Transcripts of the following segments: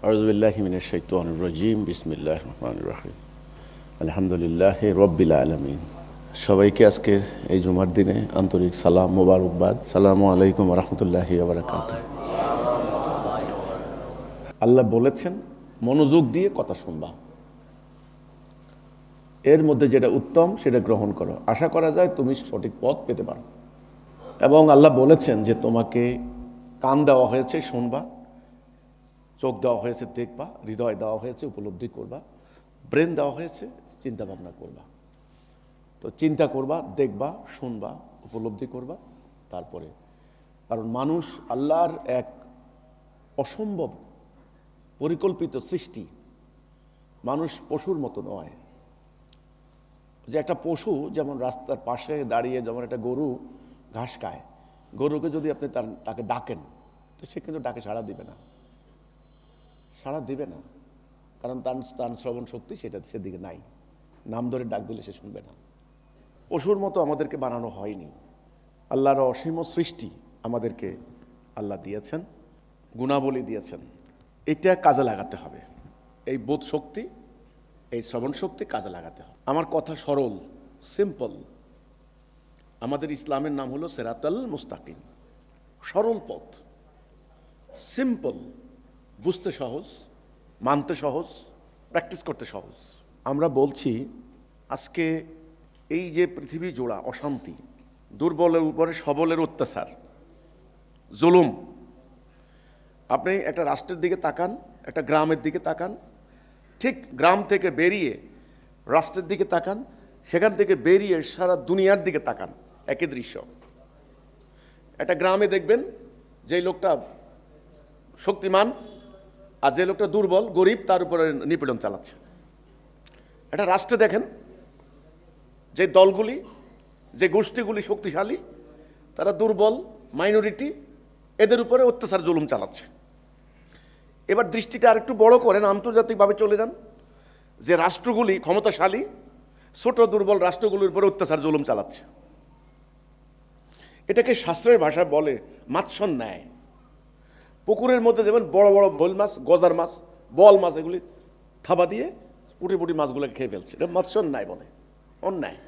আউযুবিল্লাহি মিনাশ শাইতানির রাজিম বিসমিল্লাহির রহমানির রহিম আলহামদুলিল্লাহি রাব্বিল আলামিন। সবাইকে আজকের এই জুমার দিনে আন্তরিক সালাম মোবারকবাদ। সালামু আলাইকুম ওয়া রাহমাতুল্লাহি ওয়া বারাকাতুহু। আল্লাহ বলেছেন মনোযোগ দিয়ে কথা শুনবা, এর মধ্যে যেটা উত্তম সেটা গ্রহণ করো, আশা করা যায় তুমি সঠিক পথ পেতে পারো। এবং আল্লাহ বলেছেন যে তোমাকে কান দেওয়া হয়েছে শুনবা, চোখ দেওয়া হয়েছে দেখবা, হৃদয় দেওয়া হয়েছে উপলব্ধি করবা, ব্রেন দেওয়া হয়েছে চিন্তা ভাবনা করবা। তো চিন্তা করবা, দেখবা, শুনবা, উপলব্ধি করবা। তারপরে কারণ মানুষ আল্লাহর এক অসম্ভব পরিকল্পিত সৃষ্টি। মানুষ পশুর মতো নয়, যে একটা পশু যেমন রাস্তার পাশে দাঁড়িয়ে যেমন একটা গরু ঘাস খায়, গরুকে যদি আপনি তাকে ডাকেন তো সে কিন্তু ডাকে সাড়া দিবে না, সাড়া দিবে না, কারণ তার শ্রবণ শক্তি সেদিকে নাই। নাম ধরে ডাক দিলে সে শুনবে না। পশুর মতো আমাদেরকে বানানো হয়নি। আল্লাহর অসীম সৃষ্টি আমাদেরকে আল্লাহ দিয়েছেন, গুণাবলী দিয়েছেন। এটা কাজে লাগাতে হবে। এই বোধ শক্তি, এই শ্রবণ শক্তি কাজে লাগাতে হবে। আমার কথা সরল, সিম্পল। আমাদের ইসলামের নাম হলো সিরাতাল মুস্তাকিম, সরল পথ, সিম্পল, বুঝতে সহজ, মানতে সহজ, প্র্যাকটিস করতে সহজ। আমরা বলছি আজকে এই যে পৃথিবী জোড়া অশান্তি, দুর্বলের উপরে সবলের অত্যাচার, জুলুম। আপনি একটা রাষ্ট্রের দিকে তাকান, একটা গ্রামের দিকে তাকান, ঠিক গ্রাম থেকে বেরিয়ে রাষ্ট্রের দিকে তাকান, সেখান থেকে বেরিয়ে সারা দুনিয়ার দিকে তাকান, একই দৃশ্য। একটা গ্রামে দেখবেন যে লোকটা শক্তিমান আর যে লোকটা দুর্বল গরিব তার উপরে নিপীড়ন চালাচ্ছে। একটা রাষ্ট্রে দেখেন যে দলগুলি, যে গোষ্ঠীগুলি শক্তিশালী, তারা দুর্বল মাইনরিটি, এদের উপরে অত্যাচার জুলুম চালাচ্ছে। এবার দৃষ্টিটা আরেকটু বড় করেন, আন্তর্জাতিকভাবে চলে যান, যে রাষ্ট্রগুলি ক্ষমতাশালী, ছোট দুর্বল রাষ্ট্রগুলির উপরে অত্যাচার জুলুম চালাচ্ছে। এটাকে শাস্ত্রের ভাষায় বলে মাৎসন ন্যায়। পুকুরের মধ্যে যেমন বড় বড় ভোল মাছ, গজার মাছ, বল মাছ, এগুলি থাবা দিয়ে পুটি পুটি মাছগুলোকে খেয়ে ফেলছে। এটা মাৎসন ন্যায় বলে, অন্যায়।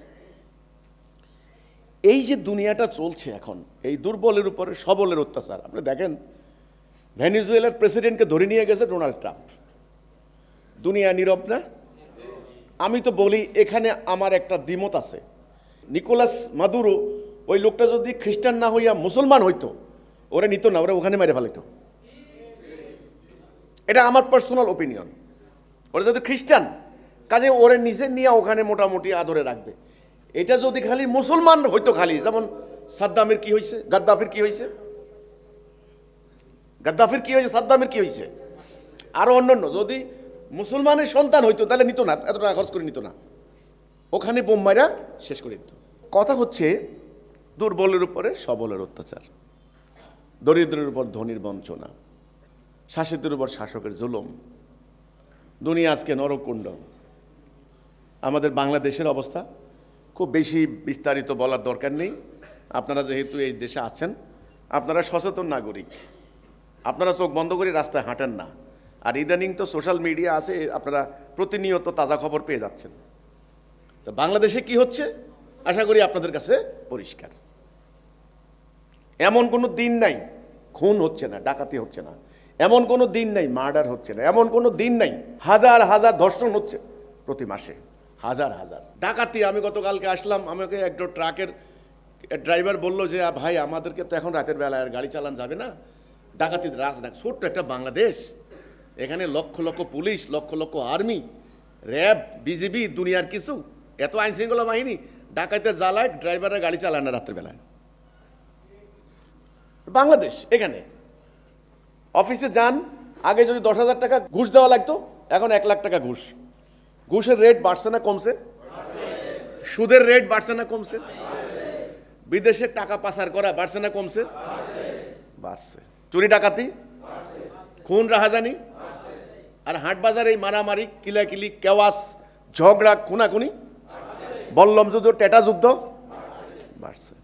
এই যে দুনিয়াটা চলছে এখন, এই দুর্বলের উপরে সবলের অত্যাচার। আপনি দেখেন ভেনেজুয়েলার প্রেসিডেন্টকে ধরে নিয়ে গেছে ডোনাল্ড ট্রাম্প। দুনিয়া নীরব না? আমি তো বলি এখানে আমার একটা দ্বিমত আছে। নিকোলাস মাদুরো, ওই লোকটা যদি খ্রিস্টান না হইয়া মুসলমান হইতো, ওরা নিত না, ওরা ওখানে মেরে ফেলাইতো। এটা আমার পার্সোনাল ওপিনিয়ন। ওরা যদি খ্রিস্টান, কাজে ওরা নিজে নিয়ে ওখানে মোটামুটি আদরে রাখবে। এটা যদি খালি মুসলমান হইতো, খালি যেমন সাদ্দামের কি হয়েছে, গাদ্দাফির কি হয়েছে, সাদ্দামের কি হয়েছে, আরো অন্যান্য, যদি মুসলমানের সন্তান হইতো তাহলে নিত না, এত টাকা খরচ করে নিত না, ওখানে বোম মাইরা শেষ করে দিত। কথা হচ্ছে দুর্বলের উপরে সবলের অত্যাচার, দরিদ্রের উপর ধনীর বঞ্চনা, শাসিতের উপর শাসকের জুলুম। দুনিয়া আজকে নরককুণ্ড। আমাদের বাংলাদেশের অবস্থা খুব বেশি বিস্তারিত বলার দরকার নেই। আপনারা যেহেতু এই দেশে আছেন, আপনারা সচেতন নাগরিক, আপনারা চোখ বন্ধ করে রাস্তায় হাঁটেন না। আর ইদানিং তো সোশ্যাল মিডিয়া আছে, আপনারা প্রতিনিয়ত তাজা খবর পেয়ে যাচ্ছেন। তো বাংলাদেশে কি হচ্ছে আশা করি আপনাদের কাছে পরিষ্কার। এমন কোনো দিন নাই খুন হচ্ছে না, ডাকাতি হচ্ছে না, এমন কোনো দিন নাই মার্ডার হচ্ছে না, এমন কোনো দিন নাই হাজার হাজার ধর্ষণ হচ্ছে প্রতি মাসে, হাজার হাজার ডাকাতি। আমি গতকালকে আসলাম, আমাকে একটা ট্রাকের ড্রাইভার বলল যে ভাই আমাদেরকে তো এখন রাতের বেলায় আর গাড়ি চালানো যাবে না, ডাকাতি রাত দেখ। ছোট্ট একটা বাংলাদেশ, এখানে lakh lakh police, lakh lakh army, RAB, BGB, দুনিয়ার কিছু, এত আইন শৃঙ্খলা বাহিনী, ডাকাইতে জ্বালায় ড্রাইভাররা গাড়ি চালায় না রাতের বেলায়। বাংলাদেশ, এখানে অফিসে যান, আগে যদি 10,000 টাকা ঘুষ দেওয়া লাগতো, এখন 1 লাখ টাকা ঘুষ। ঘুষের রেট বাড়ছে না কমছে? সুদের রেট বাড়ছে না কমছে? বিদেশে টাকা পাচার করা বাড়ছে না কমছে? বাড়ছে। চুরি ডাকাতি, খুন রাহাজানি, আর হাট বাজারে এই মারামারি, কিলাকিলি, কেওয়াস, ঝগড়া, খুনাখুনি, বল্লম যুদ্ধ, টেটা যুদ্ধ বাড়ছে।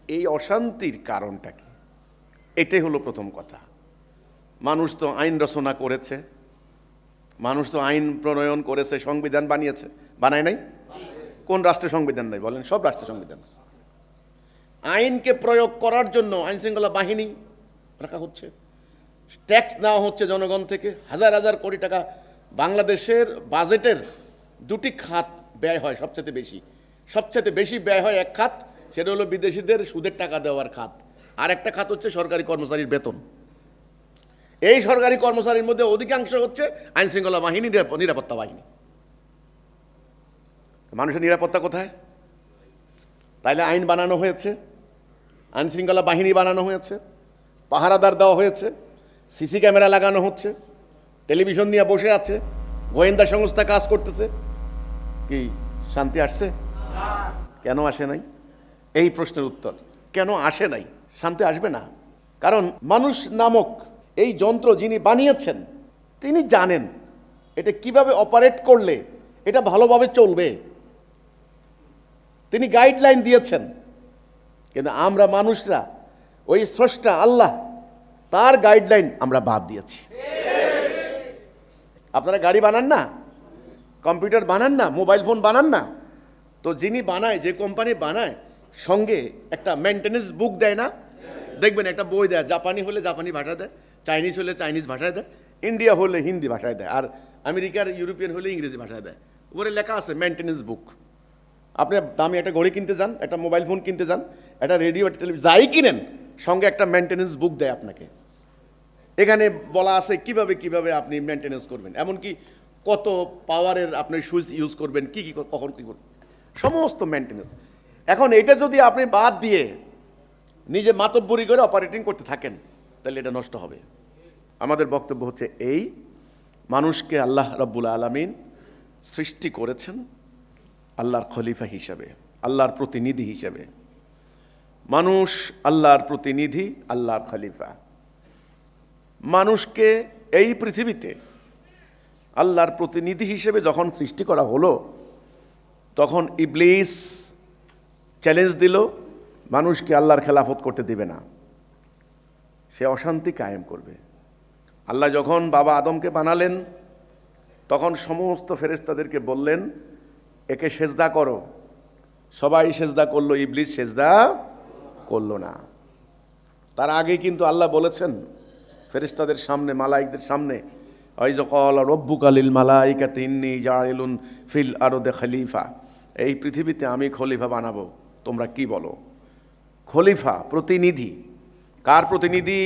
এই অশান্তির কারণটা কি? এটাই হলো প্রথম কথা। মানুষ তো আইন রচনা করেছে, মানুষ তো আইন প্রণয়ন করেছে, সংবিধান বানিয়েছে, বানায় নাই? কোন রাষ্ট্রের সংবিধান নাই বলেন? সব রাষ্ট্রের সংবিধান। আইনকে প্রয়োগ করার জন্য আইন শৃঙ্খলা বাহিনী রাখা হচ্ছে, ট্যাক্স নেওয়া হচ্ছে জনগণ থেকে, হাজার হাজার কোটি টাকা। বাংলাদেশের বাজেটের দুটি খাত ব্যয় হয় সবচেয়ে বেশি ব্যয় হয় এক খাত, সেটা হলো বিদেশিদের সুদের টাকা দেওয়ার খাত। আর একটা খাত হচ্ছে সরকারি কর্মচারীর বেতন। এই সরকারি কর্মচারীর মধ্যে অধিকাংশ হচ্ছে আইন শৃঙ্খলা বাহিনী, নিরাপত্তা বাহিনী। মানুষের নিরাপত্তা কোথায়? তাইলে আইন বানানো হয়েছে, আইন শৃঙ্খলা বাহিনী বানানো হয়েছে, পাহারাদার দেওয়া হয়েছে, সিসি ক্যামেরা লাগানো হচ্ছে, টেলিভিশন নিয়ে বসে আছে, গোয়েন্দা সংস্থা কাজ করতেছে। কি শান্তি আসছে? কেন আসে নাই? এই প্রশ্নের উত্তর, কেন আসে নাই? শান্তি আসবে না। কারণ মানুষ নামক এই যন্ত্র যিনি বানিয়েছেন তিনি জানেন এটা কিভাবে অপারেট করলে এটা ভালোভাবে চলবে। তিনি গাইডলাইন দিয়েছেন, কিন্তু আমরা মানুষরা ওই স্রষ্টা আল্লাহ তার গাইডলাইন আমরা বাদ দিয়েছি। আপনারা গাড়ি বানান না, কম্পিউটার বানান না, মোবাইল ফোন বানান না, তো যিনি বানায়, যে কোম্পানি বানায়, সঙ্গে একটা মেনটেনেন্স বুক দেয় না? দেখবেন একটা বই দেয়, জাপানি হলে জাপানি ভাষা দেয়, চাইনিজ হলে চাইনিজ ভাষায় দেয়, ইন্ডিয়া হলে হিন্দি ভাষায় দেয়, আর আমেরিকার ইউরোপিয়ান হলে ইংরেজি ভাষায় দেয়। উপরে লেখা আছে মেনটেনেন্স বুক। আপনি দামি একটা ঘড়ি কিনতে যান, একটা মোবাইল ফোন কিনতে যান, একটা রেডিও, একটা টেলিভিশন, যাই কিনেন, সঙ্গে একটা মেনটেনেন্স বুক দেয় আপনাকে। এখানে বলা আছে কিভাবে কিভাবে আপনি মেনটেনেন্স করবেন, এমনকি কত পাওয়ারের আপনি সুইচ ইউজ করবেন, কি কি কখন কী করবেন, সমস্ত মেনটেনেন্স। এখন এটা যদি আপনি বাদ দিয়ে নিজে মাতব্বরি করে অপারেটিং করতে থাকেন, তাহলে এটা নষ্ট হবে। আমাদের বক্তব্য হচ্ছে এই, মানুষকে আল্লাহ রাব্বুল আলামিন সৃষ্টি করেছেন আল্লাহর খলিফা হিসাবে, আল্লাহর প্রতিনিধি হিসাবে। মানুষ আল্লাহর প্রতিনিধি, আল্লাহর খলিফা। মানুষকে এই পৃথিবীতে আল্লাহর প্রতিনিধি হিসেবে যখন সৃষ্টি করা হলো, তখন ইবলিস চ্যালেঞ্জ দিল, মানুষকে আল্লাহর খেলাফত করতে দিবে না, সে অশান্তি কায়েম করবে। আল্লাহ যখন বাবা আদমকে বানালেন, তখন সমস্ত ফেরেশতাদেরকে বললেন একে সেজদা করো। সবাই সেজদা করলো, ইবলিস সেজদা করলো না। তার আগে কিন্তু আল্লাহ বলেছেন ফেরেশতাদের সামনে, মালাইকদের সামনে, ওয়াইজ ক্বালা রাব্বুকা লিল মালাইকাতি ইন্নী জাইলুন ফিল আরদি খলিফা, এই পৃথিবীতে আমি খলিফা বানাবো, তোমরা কি বলো? খলিফা, প্রতিনিধি। কার প্রতিনিধি?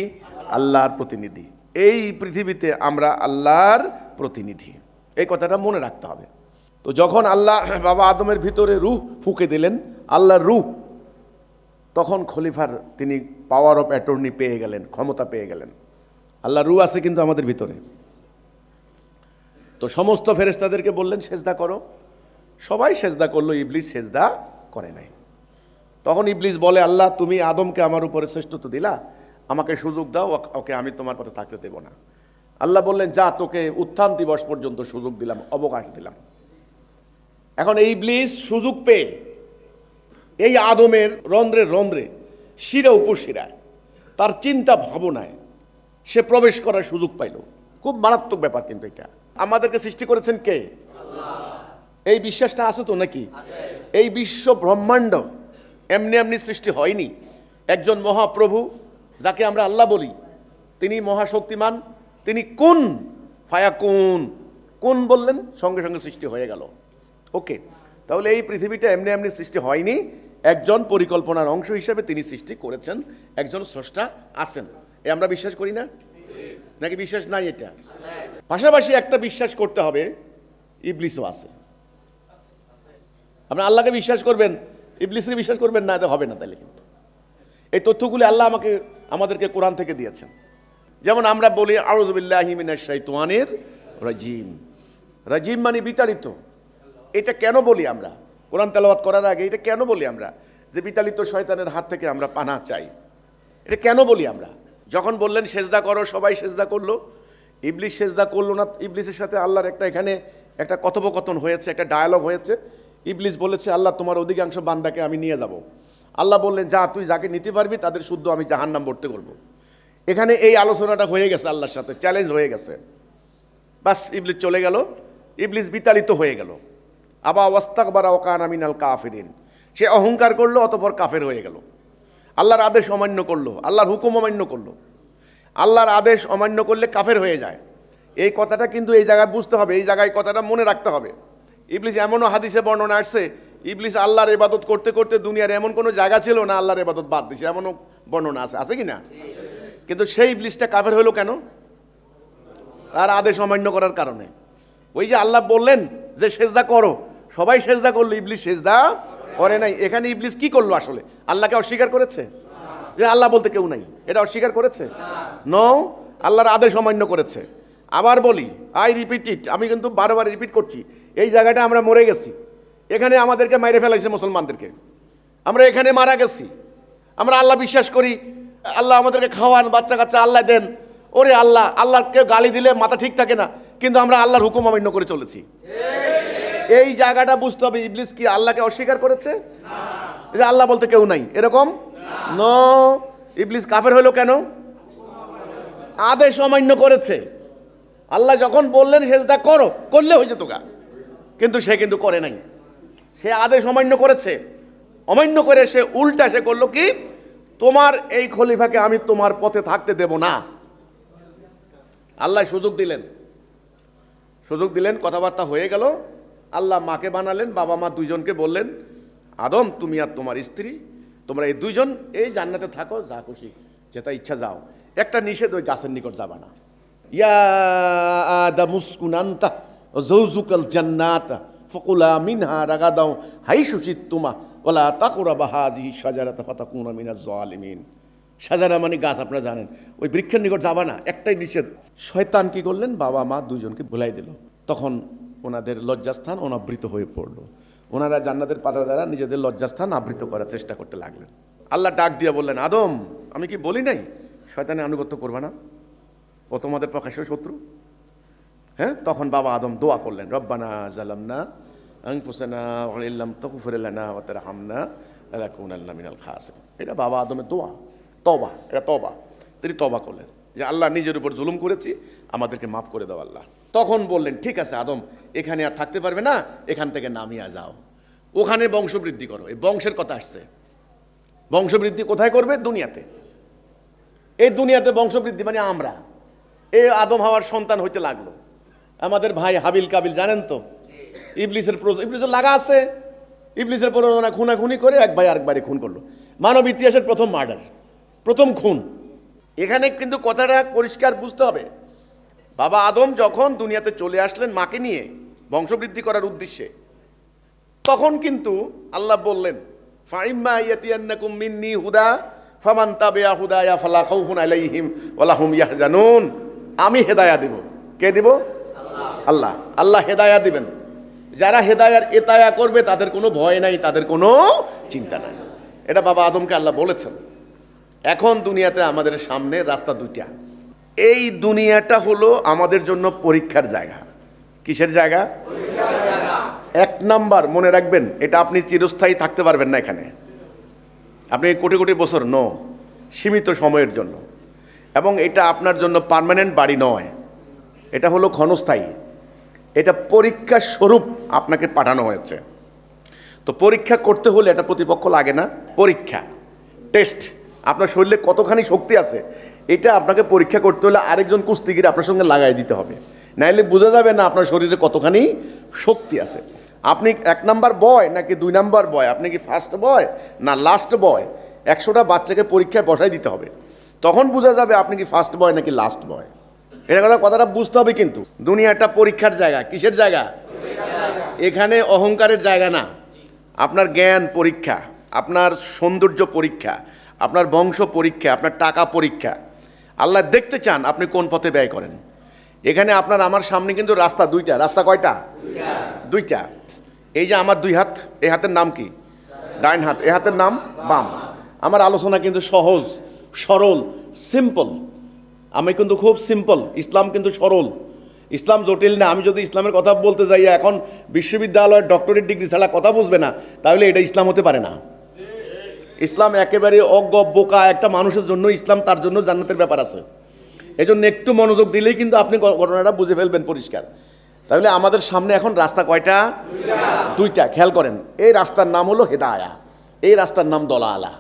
আল্লাহর প্রতিনিধি। এই পৃথিবীতে আমরা আল্লাহর প্রতিনিধি, এই কথাটা মনে রাখতে হবে। তো যখন আল্লাহ বাবা আদমের ভিতরে রূহ ফুঁকে দিলেন, আল্লাহর রূহ, তখন খলিফার তিনি পাওয়ার অফ অ্যাটর্নি পেয়ে গেলেন, ক্ষমতা পেয়ে গেলেন। আল্লাহর রূহ আছে কিন্তু আমাদের ভিতরে। তো সমস্ত ফেরেশতাদেরকে বললেন সেজদা করো, সবাই সেজদা করলো, ইবলিস সেজদা করে নাই। তখন ইবলিস বলে, আল্লাহ তুমি আদমকে আমার উপরে শ্রেষ্ঠত্ব দিলা, আমাকে সুযোগ দাও, ওকে আমি তোমার পথে থাকতে দেব না। আল্লাহ বললেন, যা, তোকে উত্থান দিবস পর্যন্ত সুযোগ দিলাম, অবকাশ দিলাম। এখন এই ইবলিস সুযোগ পেয়ে এই আদমের রন্ধ্রে রন্ধ্রে, শিরা উপশিরায়, তার চিন্তা ভাবনায় সে প্রবেশ করার সুযোগ পাইল। খুব মারাত্মক ব্যাপার কিন্তু এটা। আমাদেরকে সৃষ্টি করেছেন কে? আল্লাহ। এই বিশ্বাসটা আছে তো নাকি? এই বিশ্ব ব্রহ্মাণ্ড এমনি এমনি সৃষ্টি হয়নি। একজন মহাপ্রভু যাকে আমরা আল্লাহ বলি, তিনি মহাশক্তিমান, তিনি কুন ফায়াকুন, কুন বললেন, সঙ্গে সঙ্গে সৃষ্টি হয়ে গেল। ওকে, তাহলে এই পৃথিবীটা এমনি এমনি সৃষ্টি হয়নি, একজন পরিকল্পনার অংশ হিসেবে তিনি সৃষ্টি করেছেন, একজন স্রষ্টা আছেন। এ আমরা বিশ্বাস করি না নাকি? বিশ্বাস নাই এটা? পাশাপাশি একটা বিশ্বাস করতে হবে, ইবলিসও আছে। আপনি আল্লাহকে বিশ্বাস করবেন, ইবলিসকে বিশ্বাস করবেন না, এটা হবে না। তাহলে কিন্তু এই তথ্যগুলি আল্লাহ আমাদেরকে কোরআন থেকে দিয়েছেন। যেমন আমরা বলি আউযু বিল্লাহি মিনাশ শাইতানির রাজিম। রাজিম মানে বিতাড়িত। এটা কেন বলি আমরা কোরআন তেলাওয়াত করার আগে? এটা কেন বলি আমরা যে বিতাড়িত শয়তানের হাত থেকে আমরা পানাহ চাই? এটা কেন বলি আমরা? যখন বললেন সেজদা করো, সবাই সেজদা করলো, ইবলিস সেজদা করলো না। ইবলিসের সাথে আল্লাহর এখানে একটা কথোপকথন হয়েছে, একটা ডায়ালগ হয়েছে। ইবলিস বলেছে, আল্লাহ তোমার অধিকাংশ বান্দাকে আমি নিয়ে যাব। আল্লাহ বললেন, যা, তুই যাকে নিতে পারবি তাদের শুদ্ধ আমি জাহান্নাম ভর্তি করব। এখানে এই আলোচনাটা হয়ে গেছে, আল্লাহর সাথে চ্যালেঞ্জ হয়ে গেছে। বাস ইবলিস চলে গেল, ইবলিস বিতাড়িত হয়ে গেল। আবা ওয়াস্তাকবারা ওয়া কানা মিনাল কাফিরিন, সে অহংকার করলো, অতঃপর কাফের হয়ে গেল। আল্লাহর আদেশ অমান্য করলো, আল্লাহর হুকুম অমান্য করলো। আল্লাহর আদেশ অমান্য করলে কাফের হয়ে যায়। এই কথাটা কিন্তু এই জায়গায় বুঝতে হবে, এই জায়গায় কথাটা মনে রাখতে হবে। ইবলিস এমনও হাদিসে বর্ণনা আসছে, ইবলিস আল্লাহর ইবাদত করতে করতে দুনিয়ার এমন কোনো জায়গা ছিল না আল্লাহর ইবাদত বাদ দিছে, এমনও বর্ণনা আছে, আছে কি না? কিন্তু সেই ইবলিসটা কাফের হলো কেন? তার আদেশ অমান্য করার কারণে। ওই যে আল্লাহ বললেন যে সেজদা করো, সবাই সেজদা করলো, ইবলিস সেজদা করে নাই। এখানে ইবলিস কি করলো আসলে? আল্লাহকে অস্বীকার করেছে যে আল্লাহ বলতে কেউ নাই, এটা অস্বীকার করেছে? নো, আল্লাহর আদেশ অমান্য করেছে। আবার বলি, আই রিপিট ইট, আমি কিন্তু বারবার রিপিট করছি, এই জায়গাটা আমরা মরে গেছি। এখানে আমাদেরকে মাইরে ফেলাইছে মুসলমানদেরকে, আমরা এখানে মারা গেছি। আমরা আল্লাহ বিশ্বাস করি, আল্লাহ আমাদেরকে খাওয়ান, বাচ্চা কাচ্চা আল্লাহ দেন। ওরে আল্লাহ, আল্লাহকে গালি দিলে মাথা ঠিক থাকে না, কিন্তু আমরা আল্লাহর হুকুম অমান্য করে চলেছি। এই জায়গাটা বুঝতে হবে। ইবলিস কি আল্লাহকে অস্বীকার করেছে যে আল্লাহ বলতে কেউ নাই, এরকম? নো, ইবলিস কাফের হলো কেন? আদেশ অমান্য করেছে। আল্লাহ যখন বললেন সেজদা করো, করলে হয়ে যেত গা, কিন্তু সে কিন্তু করে নাই। সে আদেশ অমান্য করেছে। অমান্য করে সে উল্টা সে করলো কি, তোমার এই খলিফাকে আমি তোমার পথে থাকতে দেব না। আল্লাহ সুযোগ দিলেন, সুযোগ দিলেন, কথাবার্তা হয়ে গেল। আল্লাহ মাকে বানালেন, বাবা মা দুইজনকে বললেন, আদম তুমি আর তোমার স্ত্রী, তোমরা এই দুইজন এই জান্নাতে থাকো, যা খুশি যেটা ইচ্ছা যাও। একটা নিষেধ, ওই গাছের নিকট যাবা না। ইয়া আদামুসকুন আনতা ওয়া যাওজুকাল জান্নাতা ফাকুলা মিনহা রাগাদাও হাইসু শিতুমা ওয়ালা তাকরাবা হাযিহি শাজারাতা ফাতাকুনা মিনাজ জালিমিন। শাজারা মানে গাছ, আপনারা জানেন, ওই বৃক্ষের নিকট যাবা না, একটাই নিষেধ। শয়তান কি করলেন, বাবা মা দুইজনকে ভুলাই দিল। তখন ওনাদের লজ্জাস্থান অনাবৃত হয়ে পড়ল। ওনারা জান্নাতের পাতা দ্বারা নিজেদের লজ্জাস্থান আবৃত করার চেষ্টা করতে লাগলেন। আল্লাহ ডাক দিয়ে বললেন, আদম আমি কি বলি নাই শয়তানের আনুগত্য করবা না, ও তোমাদের প্রকাশ্য শত্রু। হ্যাঁ, তখন বাবা আদম দোয়া করলেন, রব্বানা জালামনা আনফুসানা ওয়া ইল্লাম তাগফির লানা ওয়া তারহামনা লানাকুনান্না মিনাল খাসিরিন। এটা বাবা আদমের দোয়া, তওবা, এটা তওবা। তিনি তওবা করলেন যে আল্লাহ নিজের উপর জুলুম করেছি, আমাদেরকে মাফ করে দাও আল্লাহ। তখন বললেন, ঠিক আছে আদম, এখানে আর থাকতে পারবে না, এখান থেকে নামিয়ে যাও, ওখানে বংশবৃদ্ধি করো। এই বংশের কথা আসছে। বংশবৃদ্ধি কোথায় করবে? দুনিয়াতে। এই দুনিয়াতে বংশবৃদ্ধি মানে আমরা এই আদম হাওয়ার সন্তান হইতে লাগলো। আমাদের ভাই হাবিল কাবিল জানেন তো, ইবলিসের লাগা আছে। ইবলিসের প্ররোচনা, খুনাখুনি করে এক ভাই আরেক ভাইকে খুন করলো। মানব ইতিহাসের প্রথম মার্ডার, প্রথম খুন। এখানে কিন্তু কথাটা পরিষ্কার বুঝতে হবে। বাবা আদম যখন দুনিয়াতে চলে আসলেন মাকে নিয়ে বংশবৃদ্ধি করার উদ্দেশ্যে, তখন কিন্তু আল্লাহ বললেন, ফাইম্মা ইয়াতিয়ান্নাকুম মিন্নি হুদা ফামান তাবিআ হুদায়া ফালা খাউফুন আলাইহিম ওয়ালা হুম ইয়াহজানুন। আমি হেদায়া দেব। কে দিব? আল্লাহ। আল্লাহ হেদায়া দিবেন। যারা হেদায়ার এতায়া করবে তাদের কোনো ভয় নাই, তাদের কোনো চিন্তা নাই। এটা বাবা আদমকে আল্লাহ বলেছেন। এখন দুনিয়াতে আমাদের সামনে রাস্তা দুইটা। এই দুনিয়াটা হলো আমাদের জন্য পরীক্ষার জায়গা। কিসের জায়গা? এক নাম্বার মনে রাখবেন, এটা আপনি চিরস্থায়ী থাকতে পারবেন না এখানে। আপনি কোটি কোটি বছর সীমিত সময়ের জন্য। এবং এটা আপনার জন্য পার্মানেন্ট বাড়ি নয়, এটা হলো ক্ষণস্থায়ী। এটা পরীক্ষা স্বরূপ আপনাকে পাঠানো হয়েছে। তো পরীক্ষা করতে হলে এটা প্রতিপক্ষ লাগে না? পরীক্ষা, টেস্ট, আপনার শরীরে কতখানি শক্তি আছে এটা আপনাকে পরীক্ষা করতে হলে আরেকজন কুস্তিগির আপনার সঙ্গে লাগাই দিতে হবে, নাইলে বোঝা যাবে না আপনার শরীরে কতখানি শক্তি আছে। আপনি 1 নাম্বার বয় নাকি 2 নাম্বার বয়, আপনি কি ফার্স্ট বয় না লাস্ট বয়, 100টা বাচ্চাকে পরীক্ষায় বসাই দিতে হবে, তখন বোঝা যাবে আপনি কি ফার্স্ট বয় নাকি লাস্ট বয়। এটা কথাটা বুঝতে হবে। কিন্তু দুনিয়াটা পরীক্ষার জায়গা। কিসের জায়গা? এখানে অহংকারের জায়গা না। আপনার জ্ঞান পরীক্ষা, আপনার সৌন্দর্য পরীক্ষা, আপনার বংশ পরীক্ষা, আপনার টাকা পরীক্ষা। আল্লাহ দেখতে চান আপনি কোন পথে ব্যয় করেন। এখানে আপনার আমার সামনে কিন্তু রাস্তা দুইটা। রাস্তা কয়টা? দুইটা। এই যে আমার 2 হাত, এই হাতের নাম কি? ডাইন হাত। এই হাতের নাম বাম। আমার আলোচনা কিন্তু সহজ, সরল, সিম্পল। আমি কিন্তু খুব সিম্পল। ইসলাম কিন্তু সরল, ইসলাম জটিল না। আমি যদি ইসলামের কথা বলতে যাই এখন বিশ্ববিদ্যালয়ের ডক্টরেট ডিগ্রি ছাড়া কথা বুঝবে না, তাহলে এটা ইসলাম হতে পারে না। ইসলাম একেবারে অজ্ঞ বোকা একটা মানুষের জন্য ইসলাম, তার জন্য জান্নাতের ব্যাপার আছে। এই জন্য একটু মনোযোগ দিলেই কিন্তু আপনি ঘটনাটা বুঝে ফেলবেন পরিষ্কার। তাহলে আমাদের সামনে এখন রাস্তা কয়টা? দুইটা। খেয়াল করেন, এই রাস্তার নাম হলো হেদায়া, এই রাস্তার নাম দলালা।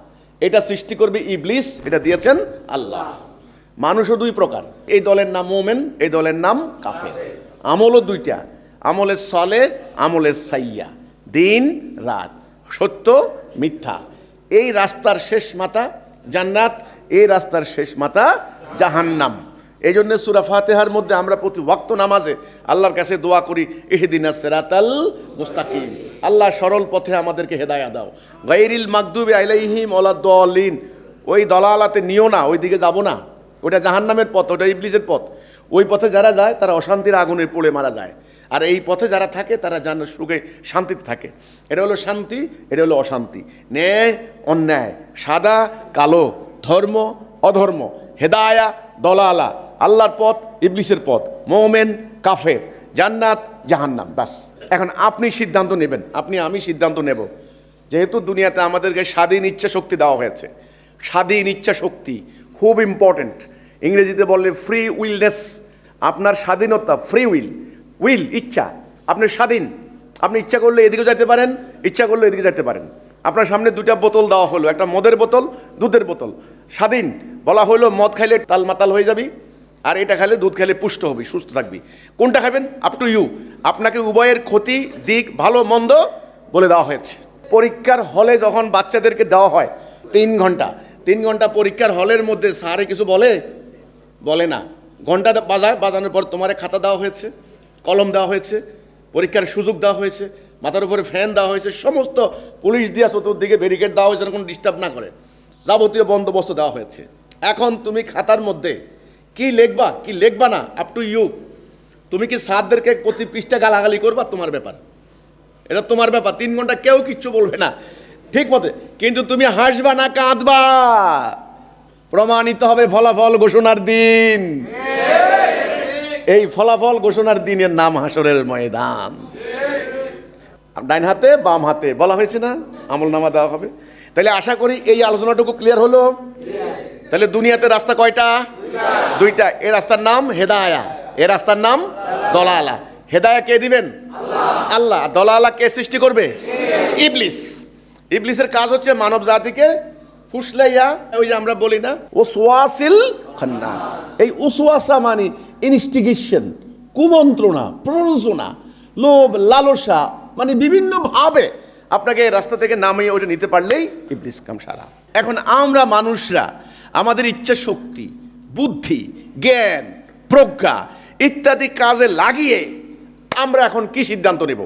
এটা সৃষ্টি করবে ইবলিস, এটা দিয়েছেন আল্লাহ। মানুষও দুই প্রকার, এই দলের নাম মোমেন, এই দলের নাম কাফের। আমলও দুইটা, আমলের সলে, আমলের সাইয়া, দিন রাত, সত্য মিথ্যা। এই রাস্তার শেষ মাথা জান্নাত, এই রাস্তার শেষ মাথা জাহান্নাম। এই জন্য সূরা ফাতিহার মধ্যে আমরা প্রতি ওয়াক্ত নামাজে আল্লাহর কাছে দোয়া করি, ইহদিনাস সিরাতাল মুস্তাকিম, আল্লাহ সরল পথে আমাদেরকে হেদায়া দাও। গায়রিল মাগদুবি আলাইহিম ওয়ালাদ-দাল্লিন, ওই দলালাতে নিও না, ওই দিকে যাব না, ওটা জাহান্নামের পথ, ওটা ইবলিসের পথ। ওই পথে যারা যায় তারা অশান্তির আগুনে পড়ে মারা যায়, আর এই পথে যারা থাকে তারা জান্নাত সুখে শান্তিতে থাকে। এটা হলো শান্তি, এটা হলো অশান্তি, ন্যায় অন্যায়, সাদা কালো, ধর্ম অধর্ম, হেদায়া দলালা, আল্লাহর পথ ইবলিসের পথ, মোমেন কাফের, জান্নাত জাহান্নাম। বাস, এখন আপনি সিদ্ধান্ত নেবেন, আপনি আমি সিদ্ধান্ত নেব। যেহেতু দুনিয়াতে আমাদেরকে স্বাধীন ইচ্ছা শক্তি দেওয়া হয়েছে, স্বাধীন ইচ্ছা শক্তি খুব ইম্পর্টেন্ট। ইংরেজিতে বললে ফ্রি উইলনেস, আপনার স্বাধীনতা, ফ্রি উইল, উইল ইচ্ছা, আপনি স্বাধীন। আপনি ইচ্ছা করলে এদিকে যেতে পারেন, ইচ্ছা করলে এদিকে যেতে পারেন। আপনার সামনে দুইটা বোতল দেওয়া হলো, একটা মদের বোতল, দুধের বোতল। স্বাধীন, বলা হলো মদ খাইলে তালমাতাল হয়ে যাবি, আর এটা খাইলে দুধ খাইলে পুষ্ট হবি, সুস্থ থাকবি। কোনটা খাবেন? Up to you. আপনাকে উভয়ের ক্ষতি দিক ভালো মন্দ বলে দেওয়া হয়েছে। পরীক্ষার হলে যখন বাচ্চাদেরকে দেওয়া হয় 3 ঘন্টা পরীক্ষার হলের মধ্যে স্যারে কিছু বলে না। ঘন্টা বাজানোর পর তোমার খাতা দেওয়া হয়েছে, কলম দেওয়া হয়েছে, পরীক্ষার সুযোগ দেওয়া হয়েছে, মাথার উপরে ফ্যান দেওয়া হয়েছে, সমস্ত পুলিশ দিয়া চতুর্দিকে ব্যারিকেড দেওয়া হয়েছে, কোনো ডিস্টার্ব না করে, যাবতীয় বন্দোবস্ত দেওয়া হয়েছে। এখন তুমি খাতার মধ্যে কি লিখবা কি লিখবা না, আপ টু ইউ। তুমি কি স্যারদেরকে প্রতি পৃষ্ঠা গালাগালি করবা? তোমার ব্যাপার, এটা তোমার ব্যাপার। 3 ঘন্টা কেউ কিচ্ছু বলবে না ঠিক মতে, কিন্তু তুমি হাসবা না কাঁদবা, প্রমাণিত হবে ফলাফল ঘোষণার দিন। এই ফলাফল ঘোষণার দিনের নাম হাসরের ময়দান। ডাইন হাতে বাম হাতে বলা হয়েছে না আমলনামা দেওয়া হবে। তাহলে আশা করি এই আলোচনাটুকু ক্লিয়ার হলো। তাহলে দুনিয়াতে রাস্তা কয়টা? দুইটা। এই রাস্তার নাম হেদায়া, এই রাস্তার নাম দলালা। হেদায়া কে দিবেন? আল্লাহ। দলালা কে সৃষ্টি করবে? ইবলিস। ইবলিসের কাজ হচ্ছে মানব জাতিকে ফুসলাইয়া, ওই যে আমরা বলি না ওয়াসওয়াসিল খান্নাস, এই ওয়াসওয়াসা মানে ইনস্টিগেশন, কুমন্ত্রণা, প্ররোচনা, লোভ লালসা, মানে বিভিন্ন ভাবে আপনাকে এই রাস্তা থেকে নামিয়ে ওইটা নিতে পারলেই ইবলিস কাম সারা। এখন আমরা মানুষরা আমাদের ইচ্ছা শক্তি, বুদ্ধি, জ্ঞান, প্রজ্ঞা ইত্যাদি কাজে লাগিয়ে আমরা এখন কি সিদ্ধান্ত নেব?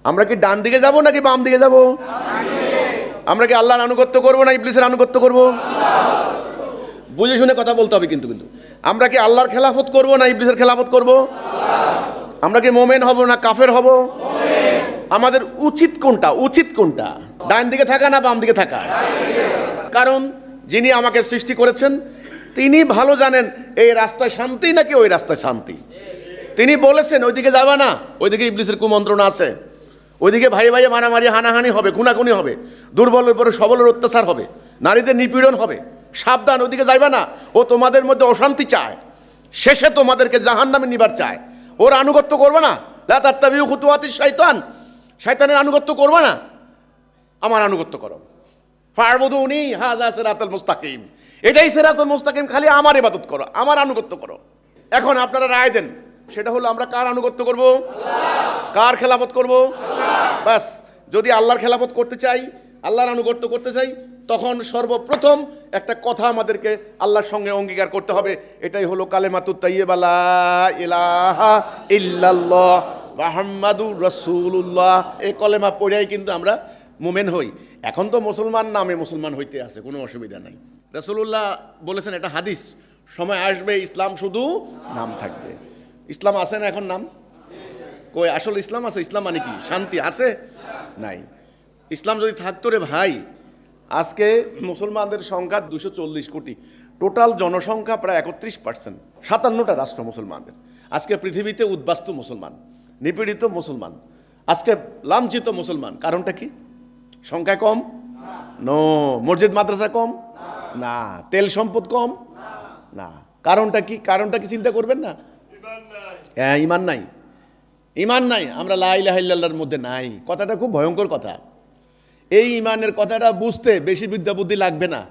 আমরা কি ডান দিকে যাব নাকি বাম দিকে যাব? আমরা কি আল্লাহর আনুগত্য করব না ইবলিসের আনুগত্য করব? বুঝে শুনে কথা বলতে হবে কিন্তু। আমরা কি আল্লাহর খেলাফত করব না ইবলিসের খেলাফত করব? আমরা কি মোমেন হব না কাফের হব? আমাদের উচিত কোনটা? উচিত কোনটা? ডান দিকে থাকা না বাম দিকে থাকা? কারণ যিনি আমাকে সৃষ্টি করেছেন তিনি ভালো জানেন এই রাস্তায় শান্তি নাকি ওই রাস্তায় শান্তি। তিনি বলেছেন ওইদিকে যাবা না, ওইদিকে ইবলিসের কুমন্ত্রণা আছে, ওইদিকে ভাই ভাই মারামারি হানাহানি হবে, খুনাখুনি হবে, দুর্বলের উপরে সবলের অত্যাচার হবে, নারীদের নিপীড়ন হবে, সাবধান ওইদিকে যাইবা না, ও তোমাদের মধ্যে অশান্তি চায়, শেষে তোমাদেরকে জাহান্নামে নিবার চায়। ওর আনুগত্য করবে না, লা তাত্তাবিউ খুতুওয়াতিশ শাইতান, শয়তানের আনুগত্য করবে না, আমার আনুগত্য করো। ফা'বুদুনি হাযা সিরাতুল মুস্তাকিম, এটাই সিরাতুল মুস্তাকিম, খালি আমার ইবাদত করো, আমার আনুগত্য করো। এখন আপনারা রায় দেন, সেটা হলো আমরা কার আনুগত্য করব? কার খেলাফত করব? বাস, যদি আল্লাহর খেলাফত করতে চাই, আল্লাহর আনুগত্য করতে চাই, তখন সর্বপ্রথম একটা কথা আমাদেরকে আল্লাহর সঙ্গে অঙ্গীকার করতে হবে। এটাই হলো কালেমাতুত তাইয়্যিবা লা ইলাহা ইল্লাল্লাহ মুহাম্মাদুর রাসূলুল্লাহ। এই কলেমা পড়েই কিন্তু আমরা মুমিন হই। এখন তো মুসলমান নামে মুসলমান হইতে আছে, কোনো অসুবিধা নাই। রাসূলুল্লাহ বলেছেন, এটা হাদিস, সময় আসবে ইসলাম শুধু নাম থাকবে। ইসলাম আছে না এখন নাম? কই আসল ইসলাম আছে? ইসলাম মানে কি? শান্তি আছে? নাই। ইসলাম যদি থাকতো রে ভাই, আজকে মুসলমানদের সংখ্যা 240 কোটি, টোটাল জনসংখ্যা প্রায় 31%, 57টা রাষ্ট্র মুসলমানদের। আজকে পৃথিবীতে উদ্বাস্তু মুসলমান, নিপীড়িত মুসলমান, আজকে লাঞ্ছিত মুসলমান। কারণটা কি? সংখ্যা কম? নো। মসজিদ মাদ্রাসা কম? না। তেল সম্পদ কম? না। কারণটা কি? কারণটা কি চিন্তা করবেন না? হ্যাঁ, ইমান নাই। ইমান নাই, আমরা লা ইলাহা ইল্লাল্লাহর মধ্যে নাই। কথাটা খুব ভয়ঙ্কর কথা। এই ইমানের কথাটা বুঝতে বেশি বিদ্যা বুদ্ধি লাগবে না,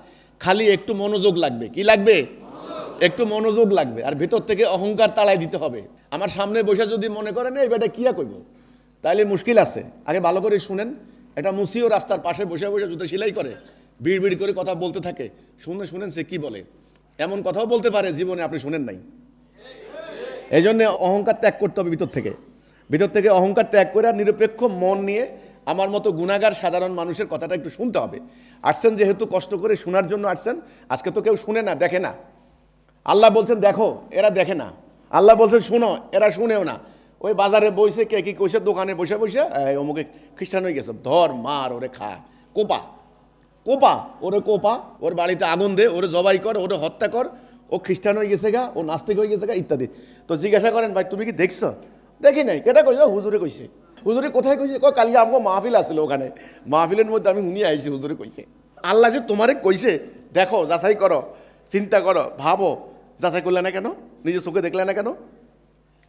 খালি একটু মনোযোগ লাগবে। কি লাগবে? একটু মনোযোগ লাগবে। আর ভেতর থেকে অহংকার তাড়াই দিতে হবে। আমার সামনে বসে যদি মনে করেন এই বেটা কিয়া কইব, তাইলে মুশকিল আছে। আগে ভালো করে শুনেন। একটা মুসিও রাস্তার পাশে বসে বসে জুতো সেলাই করে, বিড় বিড় করে কথা বলতে থাকে। শুনেন সে কি বলে। এমন কথাও বলতে পারে জীবনে আপনি শুনেন নাই। এই জন্য অহংকার ত্যাগ করতে হবে ভিতর থেকে অহংকার ত্যাগ করে আর নিরপেক্ষ মন নিয়ে আমার মতো গুণাগার সাধারণ মানুষের কথাটা একটু শুনতে হবে। আসছেন যেহেতু, কষ্ট করে শোনার জন্য আসছেন। আজকে তো কেউ শুনে না, দেখে না। আল্লাহ বলছেন দেখো, এরা দেখে না। আল্লাহ বলছেন শুনো, এরা শুনেও না। ওই বাজারে বসে কে কি কইছে, দোকানে বসে বসে অমুকে খ্রিস্টান হয়ে গেছে, ধর মার ওরে খা, কোপা ওরে কোপা, ওর বাড়িতে আগুন দে, ওরে জবাই কর, ওরে হত্যা কর, ও খ্রিস্টান হয়ে গেছে গা, ও নাস্তিক হয়ে গেছে গা, ইত্যাদি। তো জিজ্ঞাসা করেন ভাই তুমি কি দেখছো? দেখি নাই। কেটা কইছে? হুজুরে কইছে। হুজুরে কোথায় কইছে? কালকে আমাকে মাহফিল আসছিল, ওখানে মাহফিলের মধ্যে আমি শুনিয়ে আইছি, হুজুরে কইছে। আল্লাহ যে তোমারে কইছে, দেখো, যাচাই করো, চিন্তা করো, ভাবো। যাচাই করলে না কেন? নিজের চোখে দেখলে না কেন?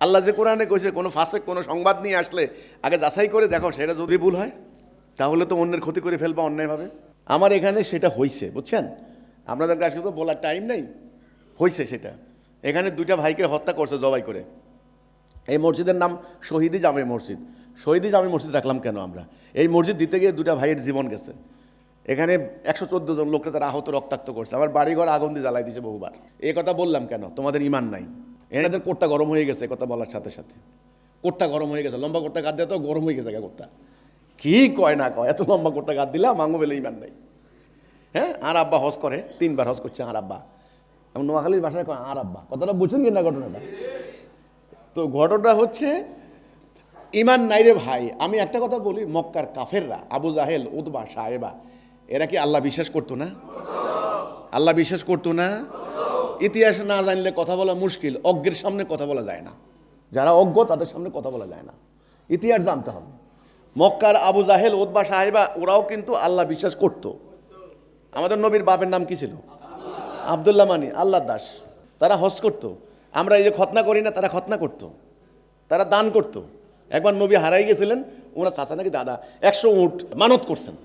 আল্লাহ যে কোরআনে কইছে কোনো ফাসেক কোনো সংবাদ নিয়ে আসলে আগে যাচাই করে দেখো, সেটা যদি ভুল হয় তাহলে তো অন্যের ক্ষতি করে ফেলবা অন্যায়ভাবে। আমার এখানে সেটা হয়েছে, বুঝছেন? আপনাদের কাছে তো বলার টাইম নেই। হয়েছে সেটা। এখানে দুইটা ভাইকে হত্যা করছে জবাই করে। এই মসজিদের নাম শহীদি জামে মসজিদ। শহীদি জামে মসজিদ রাখলাম কেন আমরা? এই মসজিদ দিতে গিয়ে দুটা ভাইয়ের জীবন গেছে। এখানে 114 জন লোককে তারা আহত, রক্তাক্ত করছে। আমার বাড়িঘর আগুন দিয়ে জ্বালাই দিয়েছে বহুবার। এই কথা বললাম কেন? তোমাদের ইমান নাই। এনাদের কোটটা গরম হয়ে গেছে কথা বলার সাথে সাথে। কোটটা গরম হয়ে গেছে, লম্বা কোটটা গাদ দিয়ে তো গরম হয়ে গেছে কোটটা। কি কয় না কয়, এত লম্বা কোটটা গাদ দিলাম মাঙ্গো বেলে ইমান নাই। হ্যাঁ, আর আব্বা হজ করে, 3 বার হজ করছে আর আব্বা। এবং নোয়াখালীর ভাষায় কয় আর আব্বা। কথাটা বুঝছেন কিনা ঘটনাটা? তো ঘটনা হচ্ছে ইমান নাই রে ভাই। আমি একটা কথা বলি, মক্কার কাফেররা, আবু জাহেল, উতবা, সাহেবা, এরা কি আল্লাহ বিশ্বাস করতো না? আল্লাহ বিশ্বাস করতো না? ইতিহাস না জানলে কথা বলা মুশকিল। অজ্ঞের সামনে কথা বলা যায় না। যারা অজ্ঞ তাদের সামনে কথা বলা যায় না। ইতিহাস জানতে হবে। মক্কার আবু জাহেল, উতবা, সাহেবা, ওরাও কিন্তু আল্লাহ বিশ্বাস করত। আমাদের নবীর বাপের নাম কি ছিল? আব্দুল্লাহ, মানি আল্লাহ দাস। তারা হজ করত। আমরা এই যে খতনা করি না, তারা খতনা করত। তারা দান করত। একবার নবী হারাই গেছিলেন, ওনার চাচা নাকি দাদা 100 উট মানত করছেন,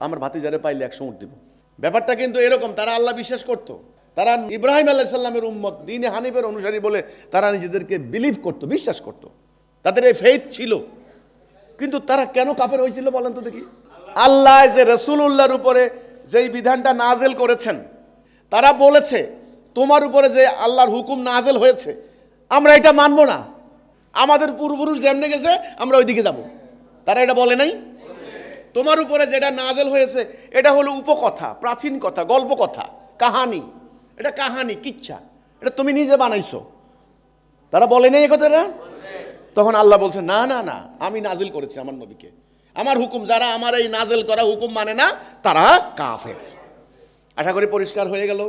আমার ভাতিজারে পাইলে 100 উট দিব। ব্যাপারটা কিন্তু এরকম। তারা আল্লাহ বিশ্বাস করত। তারা ইব্রাহিম আলাইহিস সালামের উম্মত, দ্বীনে হানিফের অনুসারী বলে তারা নিজেদেরকে বিলিভ করত, বিশ্বাস করত। তাদের এই ফেইথ ছিল। কিন্তু তারা কেন কাফের হয়েছিল বলেন তো দেখি? আল্লাহ যে রাসূলুল্লাহর উপরে যেই বিধানটা নাজেল করেছেন, তারা বলেছে তোমার উপরে যে আল্লাহর হুকুম নাজেল হয়েছে আমরা এটা মানব না। আমাদের পূর্বপুরুষ যেমনে গেছে আমরা ওইদিকে যাব। তারা এটা বলে নাই? তোমার উপরে যেটা নাজেল হয়েছে এটা হলো উপকথা, প্রাচীন কথা, গল্প কথা, কাহানি। এটা কাহানি, কিচ্ছা, এটা তুমি নিজে বানাইছো। তারা বলে নাই এই কথাটা? তখন আল্লাহ বলছে না না না, আমি নাজিল করেছি আমার নবীকে, আমার হুকুম। যারা আমার এই নাজিল করা হুকুম মানে না তারা কাফের। আশা করি পরিষ্কার হয়ে গেল।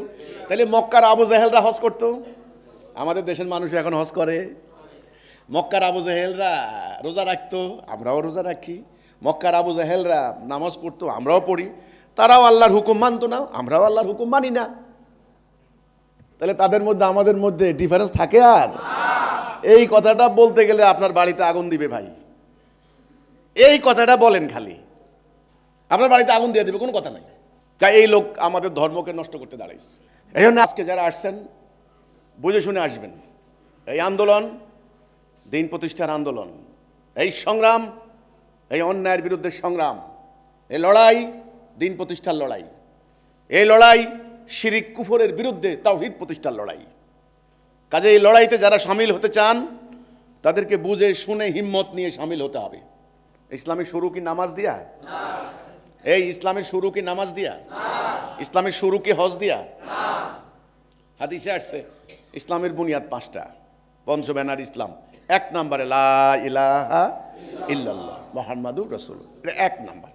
তাহলে মক্কার আবু জাহেলরা হজ করতো, আমাদের দেশের মানুষ এখন হজ করে। মক্কার আবু জাহেলরা রোজা রাখতো, আমরাও রোজা রাখি। মক্কার আবু জাহেলরা নামাজ পড়তো, আমরাও পড়ি। তারাও আল্লাহর হুকুম মানতো না, আমরাও আল্লাহর হুকুম মানি না। তাহলে তাদের মধ্যে আমাদের মধ্যে ডিফারেন্স থাকে? আর এই কথাটা বলতে গেলে আপনার বাড়িতে আগুন দিবে ভাই। এই কথাটা বলেন খালি, আপনার বাড়িতে আগুন দিয়ে দিবে, কোনো কথা নাই। তাই এই লোক আমাদের ধর্মকে নষ্ট করতে দাঁড়াইছে। এই জন্য আজকে যারা আসছেন বুঝে শুনে আসবেন। এই আন্দোলন দিন প্রতিষ্ঠার আন্দোলন, এই সংগ্রাম, এই অন্যায়ের বিরুদ্ধে সংগ্রাম, এই লড়াই দিন প্রতিষ্ঠার লড়াই। এই লড়াই শিরিক কুফরের বিরুদ্ধে তাওহীদ প্রতিষ্ঠার লড়াই। কাজে এই লড়াইতে যারা শামিল হতে চান তাদেরকে বুঝে শুনে হিম্মত নিয়ে শামিল হতে হবে। ইসলামের শুরু কি নামাজ দিয়া? এই ইসলামের শুরু কি নামাজ দিয়া? ইসলামের শুরু কি হজ দিয়া? হাদিসে আসছে ইসলামের বুনিয়াদ 5টা। পঞ্চবেনার ইসলাম। 1 নম্বরে লা ইলাহা ইল্লাল্লাহ মুহাম্মাদুর রাসূলুল্লাহ, এটা 1 নম্বর।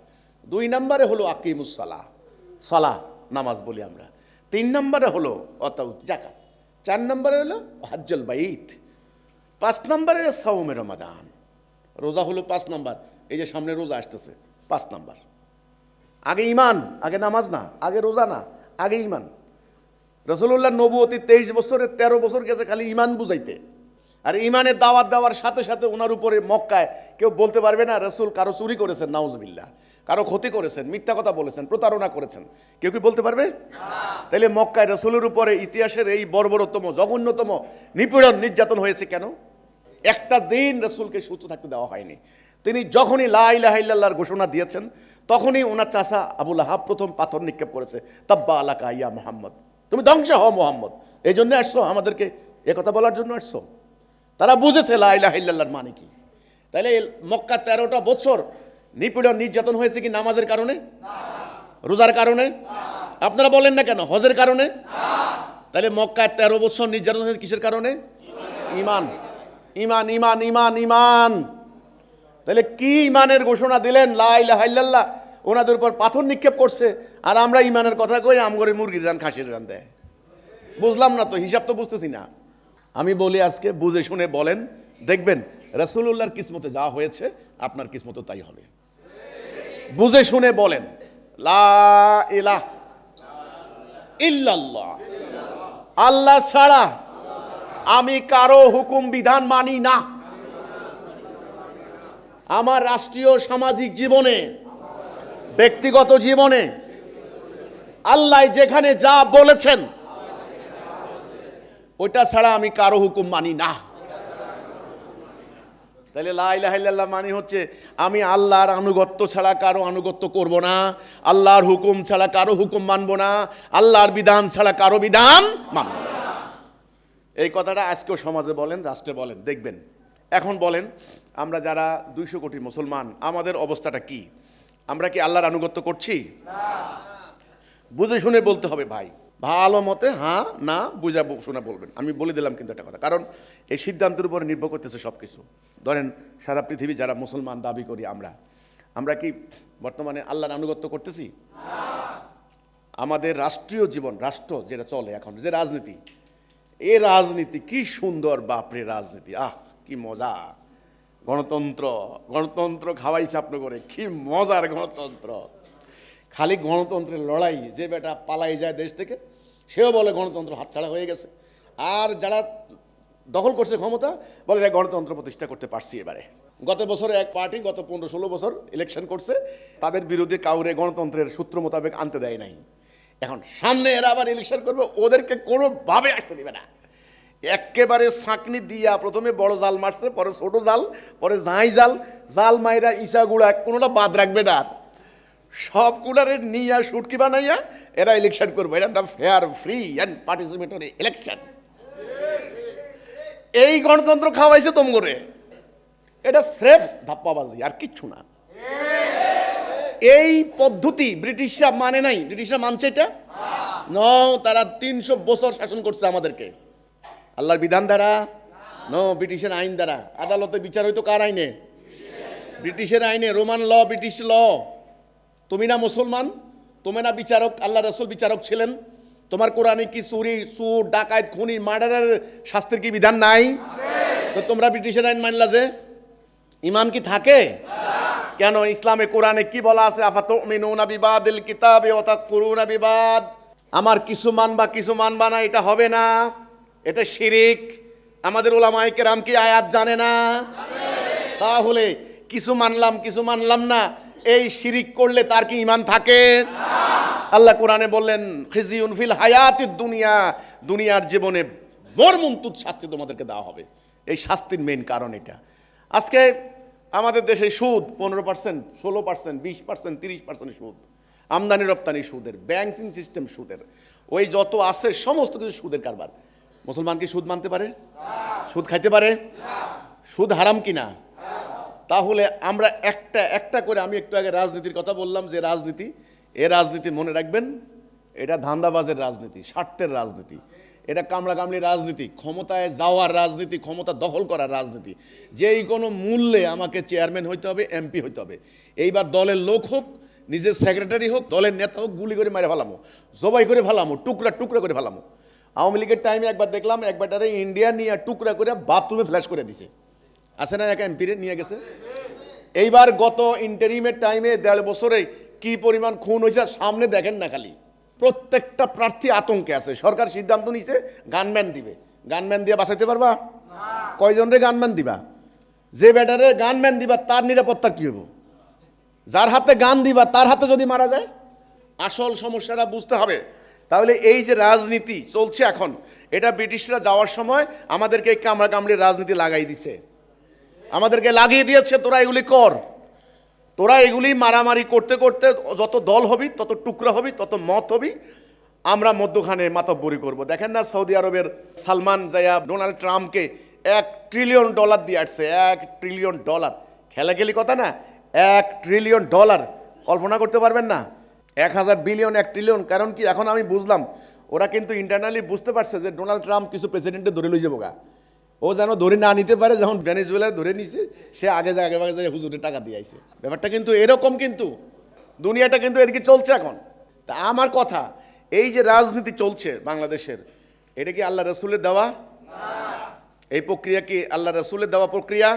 2 নম্বরে হলো আকিমুস সালাহ, সালাহ নামাজ বলি আমরা। 3 নম্বরে হলো আতাউ যাকাত। 4 নম্বরে হলো হজ্জুল বাইত। 5 নম্বরে সাওমে রমাদান, রোজা হলো 5 নম্বর। এই যে সামনে রোজা আসতেছে 5 নম্বর। আগে ঈমান, আগে নামাজ না, আগে রোজা না, আগে ঈমান। রাসূলুল্লাহ নবুয়তি 23 বছরে 13 বছর গেছে খালি ঈমান বুঝাইতে। আর ঈমানের দাওয়াত দেওয়ার সাথে সাথে ওনার উপরে মক্কায় কেউ বলতে পারবে না রাসূল কারো চুরি করেছেন, নাউজুবিল্লাহ, কারো ক্ষতি করেছেন, মিথ্যা কথা বলেছেন, প্রতারণা করেছেন, কেউ কি বলতে পারবে? তাইলে মক্কায় রাসূলের উপরে ইতিহাসের এই বর্বরতম জঘন্যতম নিপীড়ন নির্যাতন হয়েছে কেন? একটা দিন রাসূলকে সুস্থ থাকতে দেওয়া হয়নি। তিনি যখনই লা ইলাহা ইল্লাল্লাহর ঘোষণা দিয়েছেন তখনই ওনার চাচা আবু লাহাব প্রথম পাথর নিক্ষেপ করেছে, তাব্বা আলাকা ইয়া মুহাম্মদ, তুমি ধ্বংস হও মুহাম্মদ। এই জন্য আসছো আমাদেরকে একথা বলার জন্য আসছো? তারা বুঝেছে লা ইলাহা ইল্লাল্লাহর মানে কি। তাইলে মক্কা 13টা বছর নিপীড়ন নির্যাতন হয়েছে কি নামাজের কারণে, রোজার কারণে? আপনারা বলেন না কেন? হজের কারণে? তাহলে মক্কা 13 বছর নির্যাতন হয়েছে কিসের কারণে? ঈমান, ঈমান, ঈমান, ঈমান, ঈমান। তাহলে কি ঈমানের ঘোষণা দিলেন? লা ইলাহা ইল্লাল্লাহ। ওনাদের উপর পাথর নিক্ষেপ করছে আর আমরা ঈমানের কথা কই আমগরে মুরগির রান, খাসির রান দেয়। বুঝলাম না তো, হিসাব তো বুঝতেছি না। আমি বলি আজকে বুঝে শুনে বলেন, দেখবেন রাসূলুল্লাহর কিসমতে যা হয়েছে আপনার কিসমতে তাই হবে। বুঝে শুনে বলেন লা ইলাহা ইল্লাল্লাহ, আল্লাহ ছাড়া আমি কারো হুকুম বিধান মানি না। আমার রাষ্ট্রীয় সামাজিক জীবনে, ব্যক্তিগত জীবনে আল্লাহ যেখানে যা বলেছেন ওইটা ছাড়া আমি কারো হুকুম মানি না। তাহলে লা ইলাহা ইল্লাল্লাহ মানে হচ্ছে আমি আল্লাহর আনুগত্য ছাড়া কারো আনুগত্য করব না, আল্লাহর হুকুম ছাড়া কারো হুকুম মানব না, আল্লাহর বিধান ছাড়া কারো বিধান মানব না। এই কথাটা আজকেও সমাজে বলেন, রাষ্ট্রে বলেন, দেখবেন। এখন বলেন আমরা যারা 200 কোটি মুসলমান আমাদের অবস্থাটা কি? আমরা কি আল্লাহর আনুগত্য করছি? বুঝে শুনে বলতে হবে ভাই, ভালো মতে হ্যাঁ না বুঝা শোনা বলবেন। আমি বলে দিলাম কিন্তু একটা কথা, কারণ এই সিদ্ধান্তের উপরে নির্ভর করতেছে সব কিছু। ধরেন সারা পৃথিবী যারা মুসলমান দাবি করি আমরা কি বর্তমানে আল্লাহর আনুগত্য করতেছি? আমাদের রাষ্ট্রীয় জীবন, রাষ্ট্র যেটা চলে এখন, যে রাজনীতি, এই রাজনীতি কি সুন্দর, বাপরে রাজনীতি, আহ কি মজা। গণতন্ত্র, গণতন্ত্র খাওয়াইছে আপনি করে, কি মজার গণতন্ত্র। খালি গণতন্ত্রের লড়াই, যে বেটা পালাই যায় দেশ থেকে সেও বলে গণতন্ত্র হাতছাড়া হয়ে গেছে, আর যারা দখল করছে ক্ষমতা বলে গণতন্ত্র প্রতিষ্ঠা করতে পারছি এবারে। গত বছরে এক পার্টি গত 15-16 বছর ইলেকশন করছে, তাদের বিরুদ্ধে কাউরে গণতন্ত্রের সূত্র মোতাবেক আনতে দেয় নাই। এখন সামনে এরা আবার ইলেকশন করবে, ওদেরকে কোনোভাবে আসতে দিবে না। একেবারে ছাঁকনি দিয়া প্রথমে বড় জাল মারছে, পরে ছোট জাল, পরে জাই জাল, জাল মাইরা ইসাগুলা কোনোটা বাদ রাখবে না, সবগুলারে নিয়ে সুটকি বানাইয়া এরা ইলেকশন করবে। এটা fair, free and participatory election. এই গণতন্ত্র খাওয়াইছে তোমরে, এটা স্রেফ ধাপ্পাবাজি আর কিচ্ছু না। এই পদ্ধতি ব্রিটিশরা মানে নাই, ব্রিটিশরা মানছে এটা ন, তারা 300 বছর শাসন করছে আমাদেরকে আল্লাহর বিধান দ্বারা, ন ব্রিটিশের আইন দ্বারা। আদালতে বিচার হইতো কার আইনে? ব্রিটিশের আইনে, রোমান ল, ব্রিটিশ ল। তুমি না মুসলমান, তুমি না বিচারক, আল্লাহ রাসূল বিচারক ছিলেন। তোমার কোরআনে কি চুরি, সুর, ডাকাত, খুনি, মার্ডারের শাস্তির কি বিধান নাই? তো তোমরা ব্রিটিশের আইন মানলা যে? ঈমান কি থাকে? কেন? ইসলামে কোরআনে কি বলা আছে? আফাতুমিনুনা বিবাদিল কিতাবি ওয়া তাকফুরুনা বিবাদ। আমার কিছু মানবা কিছু মানবা না, এটা হবে না, এটা শিরিক। আমাদের উলামায়ে কেরাম কি আয়াত জানে না? তাহলে কিছু মানলাম কিছু মানলাম না, এই শিরিক করলে তার কি ঈমান থাকে? আল্লাহ কোরআনে বললেন খিজিউন ফিল হায়াতিদ দুনিয়া, দুনিয়ার জীবনে মর্মন্তুদ শাস্তি তোমাদেরকে দেওয়া হবে। এই শাস্তির মেইন কারণ এটা। আজকে আমাদের দেশে সুদ 15%, 16%, 20%, 30% সুদ, আমদানি রপ্তানি সুদের, ব্যাংকিং সিস্টেম সুদের, ওই যত আছে সমস্ত কিছু সুদের কারবার। মুসলমান কি সুদ মানতে পারে? সুদ খাইতে পারে? সুদ হারাম কিনা? তাহলে আমরা একটা একটা করে, আমি একটু আগে রাজনীতির কথা বললাম, যে রাজনীতি, এ রাজনীতি মনে রাখবেন, এটা ধান্দাবাজের রাজনীতি, স্বার্থের রাজনীতি, এটা কামড়াকামড়ি রাজনীতি, ক্ষমতায় যাওয়ার রাজনীতি, ক্ষমতা দখল করার রাজনীতি। যেই কোনো মূল্যে আমাকে চেয়ারম্যান হইতে হবে, এমপি হইতে হবে। এইবার দলের লোক হোক, নিজের সেক্রেটারি হোক, দলের নেতা হোক, গুলি করে মেরে ফেলামো, জবাই করে ফেলামো, টুকরা টুকরা করে ফেলামো। আওয়ামী লীগের টাইমে একবার দেখলাম এক ব্যাটারে ইন্ডিয়া নিয়ে টুকরা করে বাথরুমে ফ্ল্যাশ করে দিছে, আছে না? এক এমপিরে নিয়ে গেছে। এইবার গত ইন্টারিমের টাইমে 1.5 বছরে কি পরিমাণ খুন হয়েছে সামনে দেখেন না খালি। প্রত্যেকটা প্রার্থী আতঙ্কে আছে। সরকার সিদ্ধান্ত নিছে গানম্যান দিবে। গানম্যান দিয়ে বাঁচাইতে পারবা? কয়জনরে গানম্যান দিবা? যে ব্যাটারে গানম্যান দিবা তার নিরাপত্তা কি হবো? যার হাতে গান দিবা তার হাতে যদি মারা যায়? আসল সমস্যাটা বুঝতে হবে। তাহলে এই যে রাজনীতি চলছে এখন, এটা ব্রিটিশরা যাওয়ার সময় আমাদেরকে কামড়া কামড়ি রাজনীতি লাগাই দিছে, আমাদেরকে লাগিয়ে দিয়েছে তোরা এগুলি কর, তোরা এগুলি মারামারি করতে করতে যত দল হবি, তত টুকরা হবি, তত মত হবি, আমরা মধ্যখানে মাতব্বরি করব। দেখেন না সৌদি আরবের সালমান যাইয়া ডোনাল্ড ট্রাম্পকে $1 ট্রিলিয়ন দিয়ে আসছে। $1 ট্রিলিয়ন, খেলাখেলি কথা না। $1 ট্রিলিয়ন কল্পনা করতে পারবেন না? 1000 বিলিয়ন 1 ট্রিলিয়ন। কারণ কি, এখন আমি বুঝলাম ওরা কিন্তু ইন্টারনালি বুঝতে পারছে যে ডোনাল্ড ট্রাম্প কিছু প্রেসিডেন্টে ধরে লই যাবো গা, ও যেন ধরে না নিতে পারে। যখন ভেনেজুয়েলার ধরে নিছে, সে আগে যায় হুজুরে টাকা দিয়ে আইছে। ব্যাপারটা কিন্তু এরকম, কিন্তু দুনিয়াটা কিন্তু এদিকে চলছে এখন। তা আমার কথা, এই যে রাজনীতি চলছে বাংলাদেশের, এটা কি আল্লাহ রসুলের দেওয়া? এই প্রক্রিয়া কি আল্লাহ রসুলের দেওয়া প্রক্রিয়া?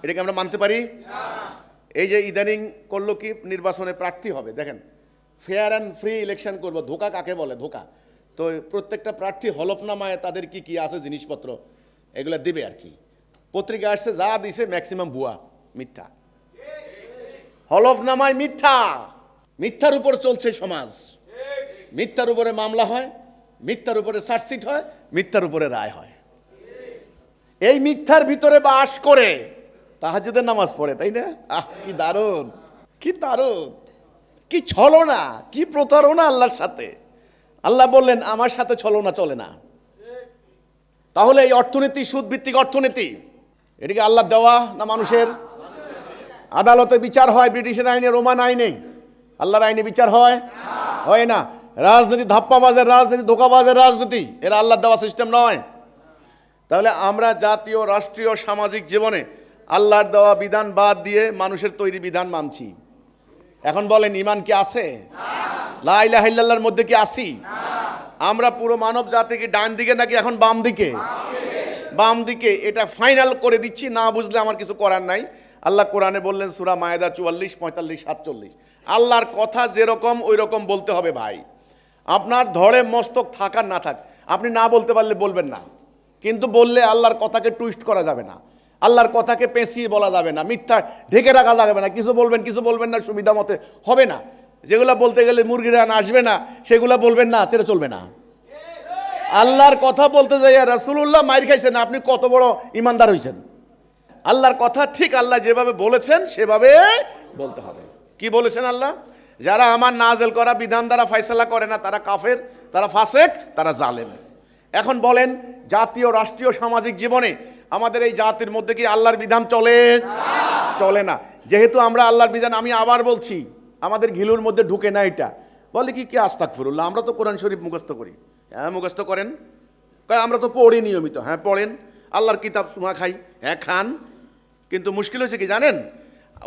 এটাকে আমরা মানতে পারি? এই যে ইদানিং করলো কি, নির্বাচনে প্রার্থী হবে, দেখেন ফেয়ার অ্যান্ড ফ্রি ইলেকশন করবো। ধোকা কাকে বলে? ধোকা। তো প্রত্যেকটা প্রার্থী হলফনামায় তাদের কি কি আছে জিনিসপত্র, এগুলো দিবে আর কি। পত্রিকা আসছে, যা দিছে ম্যাক্সিমাম ভুয়া, মিথ্যা। হলফনামায় মিথ্যা, মিথ্যার উপর চলছে সমাজ। মিথ্যার উপরে মামলা হয়, মিথ্যার উপরে চার্জশিট হয়, মিথ্যার উপরে রায় হয়। এই মিথ্যার ভিতরে বাস করে তাহাজ্জুদের নামাজ পড়ে, তাই না? কি দারুণ, কি দারুণ, কি ছলনা, কি প্রতারণা আল্লাহর সাথে। আল্লাহ বললেন আমার সাথে ছলনা চলে না। তাহলে এই অর্থনীতি সুদভিত্তিক অর্থনীতি, এটা কি আল্লাহ দেওয়া না মানুষের? আদালতে বিচার হয় ব্রিটিশের আইনে, রোমান আইনে। আল্লাহর আইনে বিচার হয়? হয় না। রাজনীতি ধাপ্পাবাজের রাজনীতি, ধোকাবাজের রাজনীতি, এরা আল্লাহর দেওয়া সিস্টেম নয়। তাহলে আমরা জাতীয়, রাষ্ট্রীয়, সামাজিক জীবনে আল্লাহর দেওয়া বিধান বাদ দিয়ে মানুষের তৈরি বিধান মানছি। এখন বলেন ঈমান কি আছে? লা ইলাহা ইল্লাল্লাহর মধ্যে কি আছি? আমরা পুরো মানব জাতি কি ডান দিকে নাকি এখন বাম দিকে? বাম দিকে। এটা ফাইনাল করে দিচ্ছি, না বুঝলে আমার কিছু করার নাই। আল্লাহ কোরআনে বললেন সূরা মায়েদা 44, 45, 47, আল্লাহর কথা যেরকম ওই রকম বলতে হবে ভাই। আপনার ধরে মস্তক থাক আর না থাক, আপনি না বলতে পারলে বলবেন না, কিন্তু বললে আল্লাহর কথাকে টুইস্ট করা যাবে না, আল্লাহর কথাকে পেঁচিয়ে বলা যাবে না, মিথ্যা ঢেকে রাখা যাবে না। কিছু বলবেন, কিছু বলবেন না, সুবিধা মতে হবে না। যেগুলা বলতে গেলে মুরগির রান আসবে না, সেগুলা বলবেন না, সেটা চলবে না। আল্লাহর কথা বলতে যাইয়া রাসূলুল্লাহ মাইর খাইছেন, আপনি কত বড় ইমানদার হইছেন। আল্লাহর কথা ঠিক আল্লাহ যেভাবে বলেছেন সেভাবে বলতে হবে। কি বলেছেন আল্লাহ? যারা আমার নাজেল করা বিধান দ্বারা ফয়সালা করে না, তারা কাফের, তারা ফাসেক, তারা জালেম। এখন বলেন, জাতীয়, রাষ্ট্রীয়, সামাজিক জীবনে আমাদের এই জাতির মধ্যে কি আল্লাহর বিধান চলে? চলে না। যেহেতু আমরা আল্লাহর বিধান, আমি আবার বলছি, আমাদের ঘিলুর মধ্যে ঢুকে না। এটা বলে কি আস্তাগফিরুল্লাহ, আমরা তো কোরআন শরীফ মুখস্থ করি। হ্যাঁ মুখস্থ করেন। আমরা তো পড়ি নিয়মিত। হ্যাঁ পড়েন। আল্লাহর কিতাব সুমা খাই, হ্যাঁ খান। কিন্তু মুশকিল হয়েছে কি জানেন?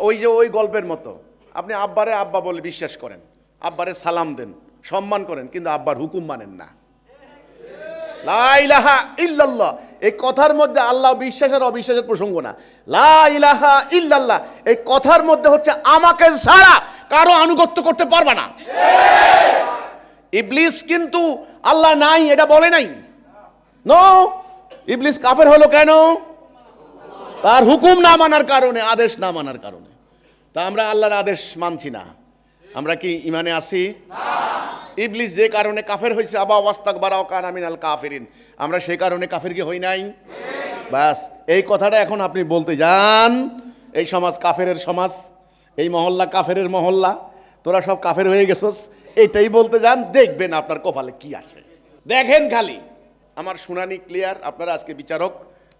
ওই যে ওই গল্পের মতো, আপনি আব্বারে আব্বা বলে বিশ্বাস করেন, আব্বারে সালাম দেন, সম্মান করেন, কিন্তু আব্বার হুকুম মানেন না। লা ইলাহা ইল্লাল্লাহ, এই কথার মধ্যে আল্লাহ বিশ্বাস আর অবিশ্বাসের প্রসঙ্গ না। লা ইলাহা ইল্লাল্লাহ, এই কথার মধ্যে হচ্ছে আমাকে ছাড়া কারো আনুগত্য করতে পারবে না। ইবলিস কিন্তু আল্লাহ নাই এটা বলে নাই। নো, ইবলিস কাফের হলো কেন? তার হুকুম না মানার কারণে, আদেশ না মানার কারণে। তা আমরা আল্লাহর আদেশ মানছি না, আমরা কি ইমানে আছি? ইবলিস যে কারণে কাফের হয়েছে, আবা ওয়াস্তাকবারা ওয়া কানা মিনাল কাফিরিন, আমরা সেই কারণে কাফের কি হই নাই? বাস এই কথাটা এখন আপনি বলতে যান, এই সমাজ কাফেরের সমাজ, এই মহল্লা কাফেরের মহল্লা, তোরা সব কাফের হয়ে গেছস, এইটাই বলতে যান, দেখবেন আপনার কপালে কি আসে। দেখেন খালি। আমার শুনানি ক্লিয়ার। আপনারা আজকে বিচারক,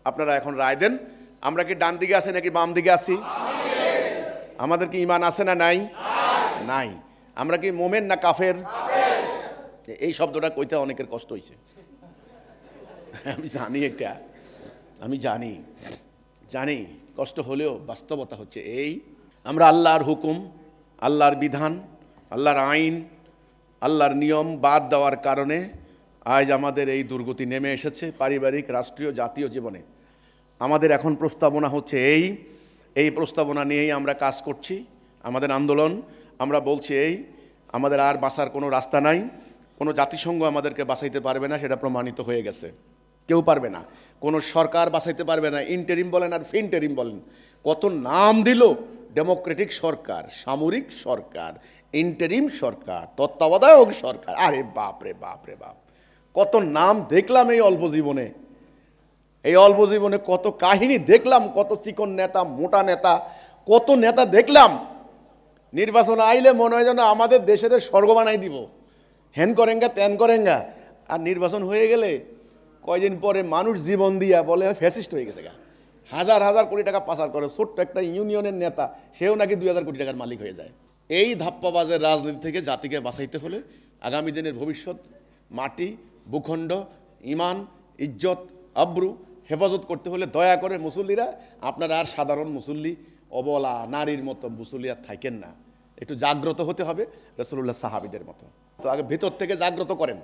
আপনারা এখন রায় দেন। আমরা কি ডান দিকে আছি নাকি বাম দিকে আছি? আমাদের কি ঈমান আছে না নাই? নাই। আমরা কি মোমেন না কাফের? এই শব্দটা কইতে অনেকের কষ্ট হয়েছে, আমি জানি। এটা আমি জানি কষ্ট হলেও বাস্তবতা হচ্ছে এই, আমরা আল্লাহর হুকুম, আল্লাহর বিধান, আল্লাহর আইন, আল্লাহর নিয়ম বাদ দেওয়ার কারণে আজ আমাদের এই দুর্গতি নেমে এসেছে পারিবারিক, রাষ্ট্রীয়, জাতীয় জীবনে। আমাদের এখন প্রস্তাবনা হচ্ছে এই প্রস্তাবনা নিয়েই আমরা কাজ করছি। আমাদের আন্দোলন, আমরা বলছি আমাদের আর বাঁচার কোনো রাস্তা নাই, কোনো জাতিসংঘ আমাদেরকে বাঁচাইতে পারবে না, সেটা প্রমাণিত হয়ে গেছে। কেউ পারবে না, কোনো সরকার বাঁচাইতে পারবে না। ইন্টারিম বলেন আর ফিন্টারিম বলেন, কত নাম দিল, ডেমোক্রেটিক সরকার, সামরিক সরকার, ইন্টারিম সরকার, তত্ত্বাবধায়ক সরকার। আরে বাপ রে বাপ রে বাপ, কত নাম দেখলাম এই অল্প জীবনে। এই অল্প জীবনে কত কাহিনী দেখলাম, কত চিকন নেতা, মোটা নেতা, কত নেতা দেখলাম। নির্বাচন আইলে মনে হয় যেন আমাদের দেশের স্বর্গ বানাই দিব, হ্যান করেঙ্গা ত্যান করেঙ্গা। আর নির্বাচন হয়ে গেলে কয়দিন পরে মানুষ জীবন দিয়া বলে ফ্যাসিস্ট হয়ে গেছে গা, হাজার হাজার কোটি টাকা পাচার করে। ছোট্ট একটা ইউনিয়নের নেতা, সেও নাকি 2000 কোটি টাকার মালিক হয়ে যায়। এই ধাপ্পাবাজের রাজনীতি থেকে জাতিকে বাঁচাইতে হলে আগামী দিনের ভবিষ্যৎ, মাটি, ভূখণ্ড, ইমান, ইজ্জত, আব্রু হেফাজত করতে হলে দয়া করে মুসল্লিরা, আপনারা আর সাধারণ মুসল্লি, অবলা নারীর মতো মুসল্লি আর থাকেন না, একটু জাগ্রত হতে হবে রাসূলুল্লাহ সাহাবীদের মতো। তো আগে ভিতর থেকে জাগ্রত করেন,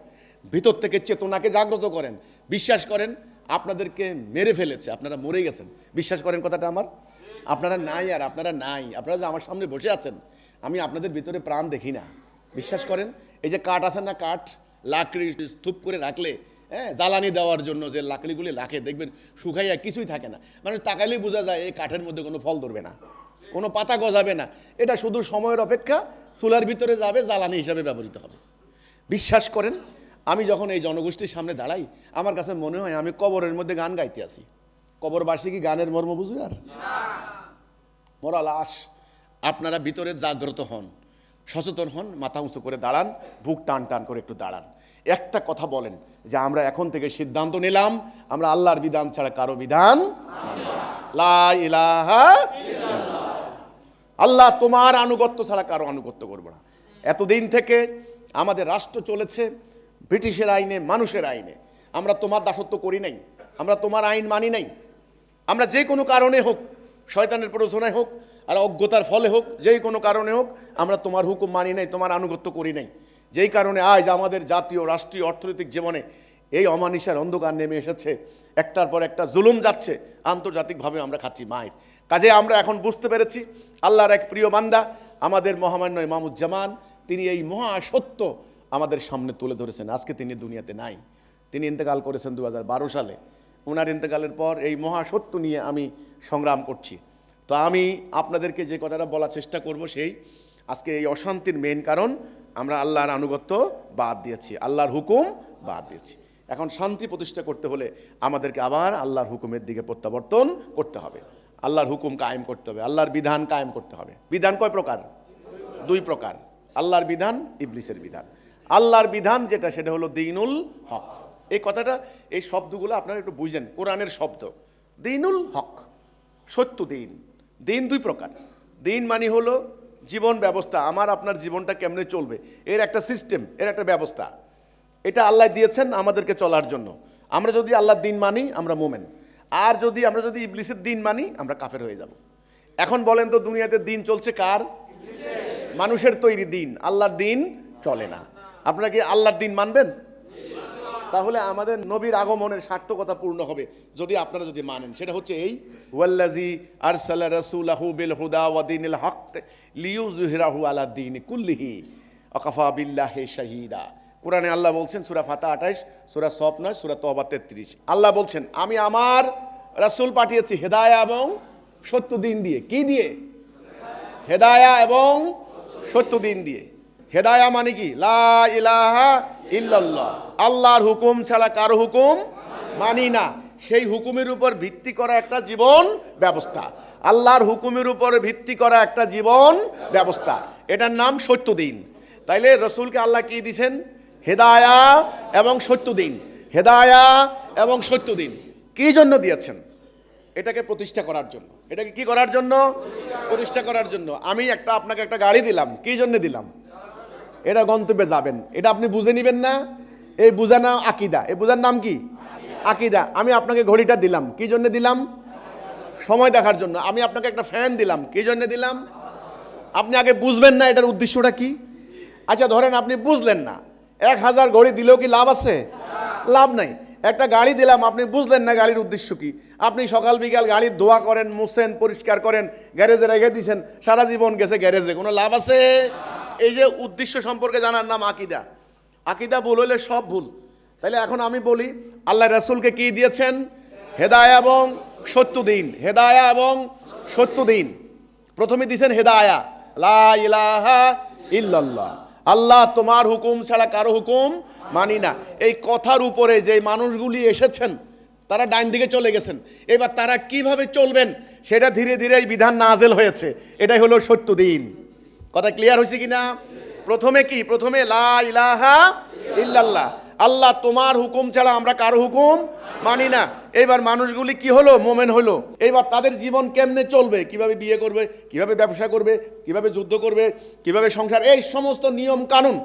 ভিতর থেকে চেতনাকে জাগ্রত করেন। বিশ্বাস করেন আপনাদেরকে মেরে ফেলেছে, আপনারা মরে গেছেন। বিশ্বাস করেন কথাটা আমার, আপনারা নাই, আর আপনারা নাই, আপনারা যে আমার সামনে বসে আছেন, আমি আপনাদের ভিতরে প্রাণ দেখি না। বিশ্বাস করেন, এই যে কাঠ আছে না, কাঠ লাকড়ি স্তূপ করে রাখলে, হ্যাঁ, জ্বালানি দেওয়ার জন্য যে লাকড়িগুলি রাখে, দেখবেন শুকাইয়া কিছুই থাকে না। মানুষ তাকাইলেই বোঝা যায় এই কাঠের মধ্যে কোনো ফল ধরবে না, কোনো পাতা গজাবে না। এটা শুধু সময়ের অপেক্ষা, চুলার ভিতরে যাবে, জ্বালানি হিসাবে ব্যবহৃত হবে। বিশ্বাস করেন, আমি যখন এই জনগোষ্ঠীর সামনে দাঁড়াই, আমার কাছে মনে হয় আমি কবরের মধ্যে গান গাইতে আছি। কবরবাসী কি গানের মর্ম বুঝবে? আর মরা লাশ। আপনারা ভিতরে জাগ্রত হন, সচেতন হন, মাথা উঁচু করে দাঁড়ান, বুক টান টান করে একটু দাঁড়ান। একটা কথা বলেন যে আমরা এখন থেকে সিদ্ধান্ত নিলাম, আমরা আল্লাহর বিধান ছাড়া কারো বিধান, লা ইলাহা ইল্লাল্লাহ, আল্লাহ তোমার আনুগত্য ছাড়া কারো আনুগত্য করব না। এতদিন থেকে আমাদের রাষ্ট্র চলেছে ব্রিটিশের আইনে, মানুষের আইনে। আমরা তোমার দাসত্ব করি নাই, আমরা তোমার আইন মানি নাই। আমরা যে কোনো কারণে হোক, শয়তানের প্ররোচনায় হোক আর অজ্ঞতার ফলে হোক, যেই কোনো কারণে হোক, আমরা তোমার হুকুম মানি নাই, তোমার আনুগত্য করি নাই। যেই কারণে আজ আমাদের জাতীয়, রাষ্ট্রীয়, অর্থনৈতিক জীবনে এই অমানিসার অন্ধকার নেমে এসেছে। একটার পর একটা জুলুম যাচ্ছে, আন্তর্জাতিকভাবে আমরা খাচ্ছি মায়ের। কাজে আমরা এখন বুঝতে পেরেছি আল্লাহর এক প্রিয় বান্দা আমাদের মহামান্য ইমামুজ্জামান, তিনি এই মহা সত্য আমাদের সামনে তুলে ধরেছেন। আজকে তিনি দুনিয়াতে নাই, তিনি ইন্তেকাল করেছেন 2012 সালে। ওনার ইন্তেকালের পর এই মহা সত্য নিয়ে আমি সংগ্রাম করছি। তো আমি আপনাদেরকে যে কথাটা বলার চেষ্টা করব, সেই আজকে এই অশান্তির মেইন কারণ আমরা আল্লাহর আনুগত্য বাদ দিয়েছি, আল্লাহর হুকুম বাদ দিয়েছি। এখন শান্তি প্রতিষ্ঠা করতে হলে আমাদেরকে আবার আল্লাহর হুকুমের দিকে প্রত্যাবর্তন করতে হবে, আল্লাহর হুকুম কায়েম করতে হবে, আল্লাহর বিধান কায়েম করতে হবে। বিধান কয় প্রকার? 2 প্রকার, আল্লাহর বিধান, ইবলিসের বিধান। আল্লাহর বিধান যেটা, সেটা হলো দ্বীনুল হক। এই কথাটা, এই শব্দগুলো আপনারা একটু বুঝেন, কোরআনের শব্দ। দ্বীনুল হক, সত্য দিন। দিন 2 প্রকার। দিন মানে হলো জীবন ব্যবস্থা, আমার আপনার জীবনটা কেমনে চলবে, এর একটা সিস্টেম, এর একটা ব্যবস্থা। এটা আল্লাহ দিয়েছেন আমাদেরকে চলার জন্য। আমরা যদি আল্লাহর দিন মানি, আমরা মোমেন। আর আমরা যদি ইবলিসের দিন মানি, আমরা কাফের হয়ে যাব। এখন বলেন তো, দুনিয়াতে দিন চলছে কার? মানুষের তৈরি দিন, আল্লাহর দিন চলে না। আপনারা কি আল্লাহর দিন মানবেন? তাহলে আমাদের নবীর আগমনের সার্থকতা পূর্ণ হবে যদি আপনারা যদি মানেন। সেটা হচ্ছে এই, ওয়াল্লাযী আরসালা রাসূলাহু বিল হুদা ওয়া দীনিল হক লিইয়ুযহিরাহু আলা দীনি কুল্লিহি ওয়া কাফা বিল্লাহি শাহীদা। কোরআনে আল্লাহ বলছেন, সূরা ফাতিহা 28, সূরা সফ 9, সূরা তওবা 33। আল্লাহ বলছেন, আমি আমার রাসূল পাঠিয়েছি হেদায়া এবং সত্য দিন দিয়ে। কি দিয়ে? হেদায়া এবং সত্য দিন দিয়ে। হেদায়া মানে কি? লা ইলাহা ইল্লাল্লাহ, আল্লাহর হুকুম ছাড়া কারো হুকুম মানি না। সেই হুকুমের উপর ভিত্তি করা একটা জীবন ব্যবস্থা, আল্লাহর হুকুমের উপর ভিত্তি করা একটা জীবন ব্যবস্থা, এটার নাম সত্য দিন। তাইলে রসুলকে আল্লাহ কি দিয়েছেন? হেদায়া এবং সত্য দিন। হেদায়া এবং সত্য দিন কি জন্য দিয়েছেন? এটাকে প্রতিষ্ঠা করার জন্য। এটাকে কি করার জন্য? প্রতিষ্ঠা করার জন্য। আমি আপনাকে একটা গাড়ি দিলাম, কি জন্য দিলাম? এটা গন্তব্যে যাবেন, এটা আপনি বুঝে নেবেন না? এই বুঝার নাম আকীদা। এই বুঝার নাম কি? আকীদা। আমি আপনাকে ঘড়িটা দিলাম, কি জন্য দিলাম? সময় দেখার জন্য। আমি আপনাকে একটা ফ্যান দিলাম, কি জন্য দিলাম? আপনি আগে বুঝবেন না এটার উদ্দেশ্যটা কি। আচ্ছা ধরেন আপনি বুঝলেন না, 1000 ঘড়ি দিলেও কি লাভ আছে? লাভ নাই। একটা গাড়ি দিলাম, আপনি বুঝলেন না গাড়ির উদ্দেশ্য কি। আপনি সকাল বিকাল গাড়ির ধোয়া করেন, মুছেন, পরিষ্কার করেন, গ্যারেজে রেখে দিয়েছেন, সারা জীবন গেছে গ্যারেজে, কোনো লাভ আছে? এই যে উদ্দেশ্য সম্পর্কে জানার নাম আকীদা। আকীদা ভুল হলে সব ভুল। তাইলে এখন আমি বলি, আল্লাহ রাসূলকে কি দিয়েছেন? হেদায়া এবং সত্য দিন। হেদায়া এবং সত্য দিন। প্রথমে দিয়েছেন হেদায়া, লা ইলাহা ইল্লাল্লাহ, আল্লাহ তোমার হুকুম ছাড়া কারো হুকুম মানি না। এই কথার উপরে যে মানুষগুলি এসেছেন তারা ডাইন দিকে চলে গেছেন। এবার তারা কিভাবে চলবেন সেটা ধীরে ধীরে এই বিধান নাজেল হয়েছে। এটাই হলো সত্য দিন। কথা ক্লিয়ার হয়েছে কিনা? প্রথমে কি? প্রথমে লা ইলাহা ইল্লাল্লাহ, আল্লাহ তোমার হুকুম ছাড়া আমরা কারো হুকুম মানি না। এইবার মানুষগুলি কি হলো? মোমেন হলো। এইবার তাদের জীবন কেমনে চলবে, কিভাবে বিয়ে করবে, কিভাবে ব্যবসা করবে, কিভাবে যুদ্ধ করবে, কিভাবে সংসার, এই সমস্ত নিয়ম কানুন,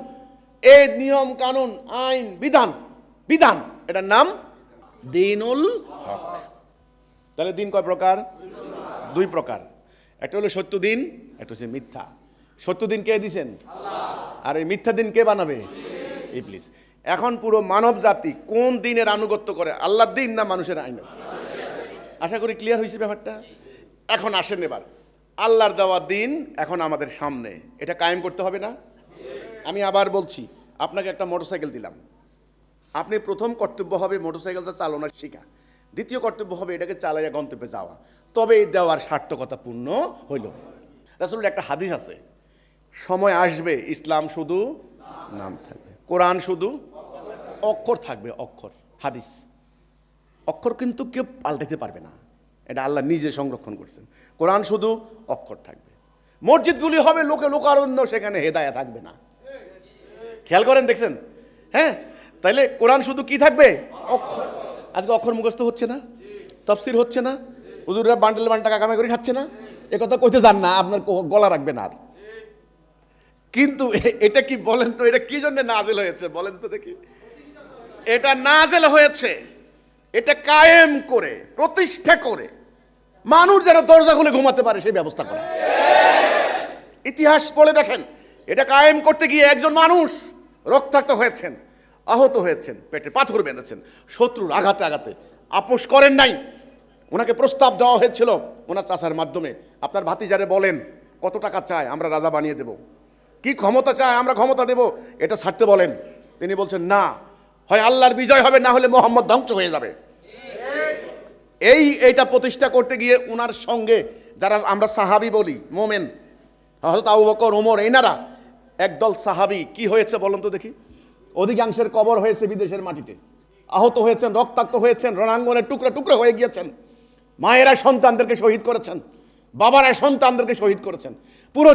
এই নিয়ম কানুন, আইন, বিধান, বিধান, এটার নাম দ্বীনুল হক। তাহলে দিন কয় প্রকার? দুই প্রকার। একটা হলো সত্য দিন, একটা হচ্ছে মিথ্যা। সত্য দিন কে দিছেন? আর এই মিথ্যা দিন কে বানাবে? ইবলিস। এখন পুরো মানব জাতি কোন দিনের আনুগত্য করে? আল্লাহর দিন না মানুষের আইন? আশা করি ক্লিয়ার হয়েছে ব্যাপারটা। এখন আসেন, এবার আল্লাহর দেওয়া দিন এখন আমাদের সামনে, এটা কায়েম করতে হবে না? আমি আবার বলছি, আপনাকে একটা মোটরসাইকেল দিলাম, আপনি প্রথম কর্তব্য হবে মোটরসাইকেলটা চালানো শেখা, দ্বিতীয় কর্তব্য হবে এটাকে চালাইয়া গন্তব্যে যাওয়া। তবে এই দেওয়ার সার্থকতা পূর্ণ হইল। রাসূলের একটা হাদিস আছে, সময় আসবে ইসলাম শুধু নাম থাকবে, কোরআন শুধু অক্ষর থাকবে, অক্ষর। হাদিস, অক্ষর কিন্তু কেউ পাল্টাতে পারবে না, এটা আল্লাহ নিজে সংরক্ষণ করছেন। কোরআন শুধু অক্ষর থাকবে। মসজিদগুলি হবে লোকে লোকারণ্য, সেখানে হেদায়া থাকবে না। খেয়াল করেন, দেখছেন? হ্যাঁ, তাইলে কোরআন শুধু কি থাকবে? অক্ষর। আজকে অক্ষর মুখস্থ হচ্ছে না, তাফসীর হচ্ছে না, হুজুররা বান্ডেল বান্টা কাকামাই করে খাচ্ছে না, এ কথা কইতে যান না, আপনার গলা রাখবেন আর। কিন্তু এটা কি বলেন তো, এটা কি জন্য নাজেল হয়েছে বলেন তো দেখি? এটা নাজেল হয়েছে এটা কায়েম করে, প্রতিষ্ঠা করে, মানুষ যেন দরজা খুলে ঘুমাতে পারে সেই ব্যবস্থা করা। ইতিহাস পড়ে দেখেন, এটা কায়েম করতে গিয়ে একজন মানুষ রক্তাক্ত হয়েছেন, আহত হয়েছেন, পেটে পাথর বেঁধেছেন, শত্রুর আঘাতে আঘাতে। আপোষ করেন নাই। ওনাকে প্রস্তাব দেওয়া হয়েছিল ওনার চাচার মাধ্যমে, আপনার ভাতিজারে বলেন কত টাকা চায়, আমরা রাজা বানিয়ে দেব, কি ক্ষমতা চায় আমরা ক্ষমতা দেব, এটা ছাড়তে বলেন। তিনি বলছেন না, হয় আল্লাহর বিজয় হবে, না হলে মোহাম্মদ ধ্বংস হয়ে যাবে। এইটা প্রতিষ্ঠা করতে গিয়ে ওনার সঙ্গে যারা আমরা সাহাবী বলি, মোমেন, হযরত আবু বকর, ওমর, এনারা একদল সাহাবী কি হয়েছে বলুন তো দেখি? অধিকাংশের কবর হয়েছে বিদেশের মাটিতে, আহত হয়েছেন, রক্তাক্ত হয়েছেন, রণাঙ্গনে টুকরা টুকরা হয়ে গিয়েছেন। মায়েরা সন্তানদেরকে শহীদ করেছেন, বাবারা সন্তানদেরকে শহীদ করেছেন। পুরো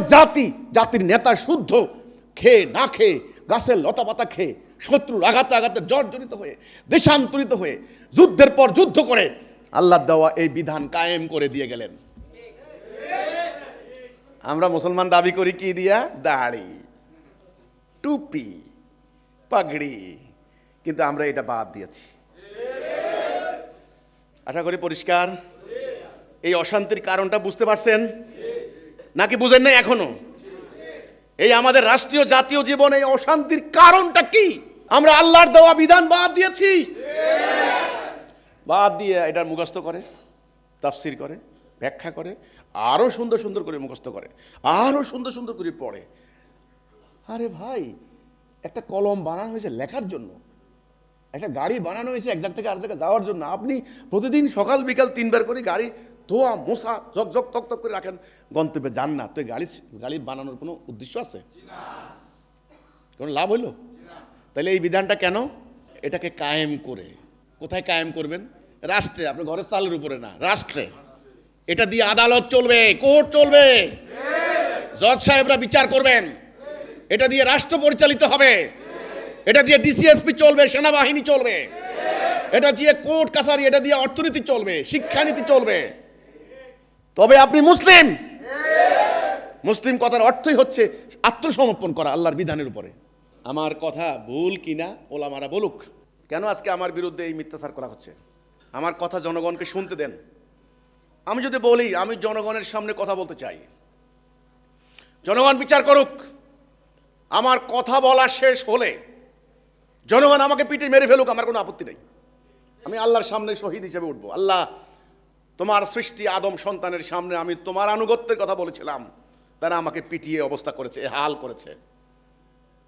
জাতির নেতা শুদ্ধ খেয়ে না খেয়ে, গাছের লতা পাতা খেয়ে, শত্রুর আঘাতে আঘাতে জর্জরিত হয়ে, দেশান্তরিত হয়ে, যুদ্ধের পর যুদ্ধ করে আল্লাহ দেওয়া এই বিধান কায়েম করে দিয়ে গেলেন। আমরা মুসলমান দাবি করি কি দিয়া? দাড়ি, টুপি, পাগড়ি, কিন্তু আমরা এটা বাদ দিয়েছি। আশা করি পরিষ্কার। এই অশান্তির কারণটা বুঝতে পারছেন নাকি বুঝেন নাই এখনো? এই আমাদের রাষ্ট্রীয় জাতীয় জীবনে এই অশান্তির কারণটা কি? আমরা আল্লাহর দেওয়া বিধান বাদ দিয়েছি। বাদ দিয়ে এটার মুখস্থ করে, তাফসীর করে, ব্যাখ্যা করে, আরো সুন্দর সুন্দর করে মুখস্থ করে, আরো সুন্দর সুন্দর করে পড়ে। আরে ভাই, একটা কলম বানানো হয়েছে লেখার জন্য, একটা গাড়ি বানানো হয়েছে এক জায়গা থেকে আর জায়গায় যাওয়ার জন্য। আপনি প্রতিদিন সকাল বিকাল 3 বার করে গাড়ি ধোয়া মোছা ঝকঝক তকতক করে রাখেন, গন্তব্যে যান না, তো গাড়ি বানানোর কোনো উদ্দেশ্য আছে? কোনো লাভ হইল? তাহলে এই বিধানটা কেন? এটাকে কায়েম করে, কোথায় কায়েম করবেন? রাষ্ট্রে, আপনার ঘরের চালের উপরে না, রাষ্ট্রে। এটা দিয়ে আদালত চলবে, কোর্ট চলবে, জজ সাহেবরা বিচার করবেন, এটা দিয়ে রাষ্ট্র পরিচালিত হবে, এটা দিয়ে ডিসিএসপি চলবে, সেনাবাহিনী চলবে, এটা দিয়ে কোর্ট কাছারি, এটা দিয়ে অর্থনীতি চলবে, শিক্ষানীতি চলবে। তবে আপনি মুসলিম। মুসলিম কথার অর্থই হচ্ছে আত্মসমর্পণ করা আল্লাহর বিধানের উপরে। আমার কথা ভুল কিনা ওলামারা বলুক। কেন আজকে আমার বিরুদ্ধে এই মিথ্যাচার করা হচ্ছে? আমার কথা জনগণকে শুনতে দেন। আমি যদি বলি আমি জনগণের সামনে কথা বলতে চাই, জনগণ বিচার করুক। আমার কথা বলা শেষ হলে জনগণ আমাকে পিটে মেরে ফেলুক, আমার কোনো আপত্তি নেই। আমি আল্লাহর সামনে শহীদ হিসেবে উঠবো। আল্লাহ, তোমার সৃষ্টি আদম সন্তানের সামনে আমি তোমার আনুগত্যের কথা বলেছিলাম, তারা আমাকে পিটিয়ে অবস্থা করেছে, এ হাল করেছে।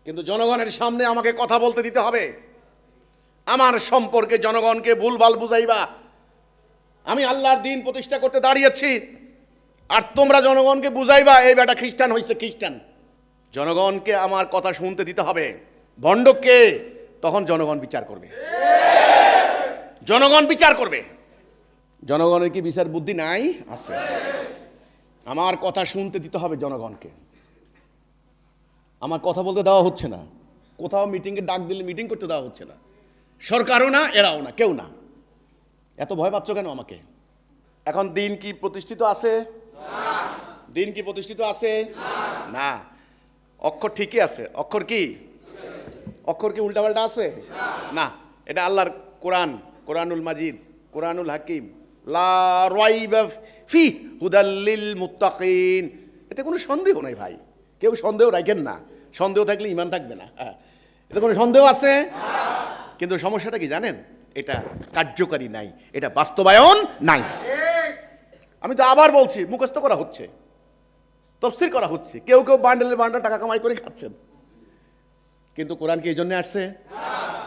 কিন্তু জনগণের সামনে আমাকে কথা বলতে দিতে হবে। আমার সম্পর্কে জনগণকে ভুলভাল বুঝাইবা। আমি আল্লাহর দিন প্রতিষ্ঠা করতে দাঁড়িয়েছি, আর তোমরা জনগণকে বুঝাইবা এই বেটা খ্রিস্টান হয়েছে খ্রিস্টান। জনগণকে আমার কথা শুনতে দিতে হবে। ভণ্ডকে তখন জনগণ বিচার করবে, জনগণ বিচার করবে। জনগণের কি বিচার বুদ্ধি নাই? আছে। আমার কথা শুনতে দিতে হবে জনগণকে। আমার কথা বলতে দেওয়া হচ্ছে না, কোথাও মিটিংয়ে ডাক দিলে মিটিং করতে দেওয়া হচ্ছে না। সরকারও না, এরাও না, কেউ না। এত ভয় পাচ্ছ কেন আমাকে? এখন দিন কি প্রতিষ্ঠিত আছে? দিন কি প্রতিষ্ঠিত আছে? না। অক্ষর ঠিকই আছে। অক্ষর কি? অক্ষর কি উল্টাপাল্টা আছে? না। এটা আল্লাহর কোরআন, কোরআনুল মাজিদ, কোরআনুল হাকিম, লা রাইবা ফি হুদাল লিল মুত্তাকিন। এতে কোনো সন্দেহ নাই ভাই, কেউ সন্দেহ রাখেন না। সন্দেহ থাকলে ঈমান থাকবে না। এতে কোনো সন্দেহ আছে? কিন্তু সমস্যাটা কি জানেন? এটা কার্যকারী নাই, এটা বাস্তবায়ন নাই। আমি তো আবার বলছি, মুখস্থ করা হচ্ছে, তাফসীর করা হচ্ছে, কেউ কেউ বান্ডেলের বান্ডেল টাকা কামাই করে খাচ্ছেন। কিন্তু কোরআন কি এই জন্য আসছে?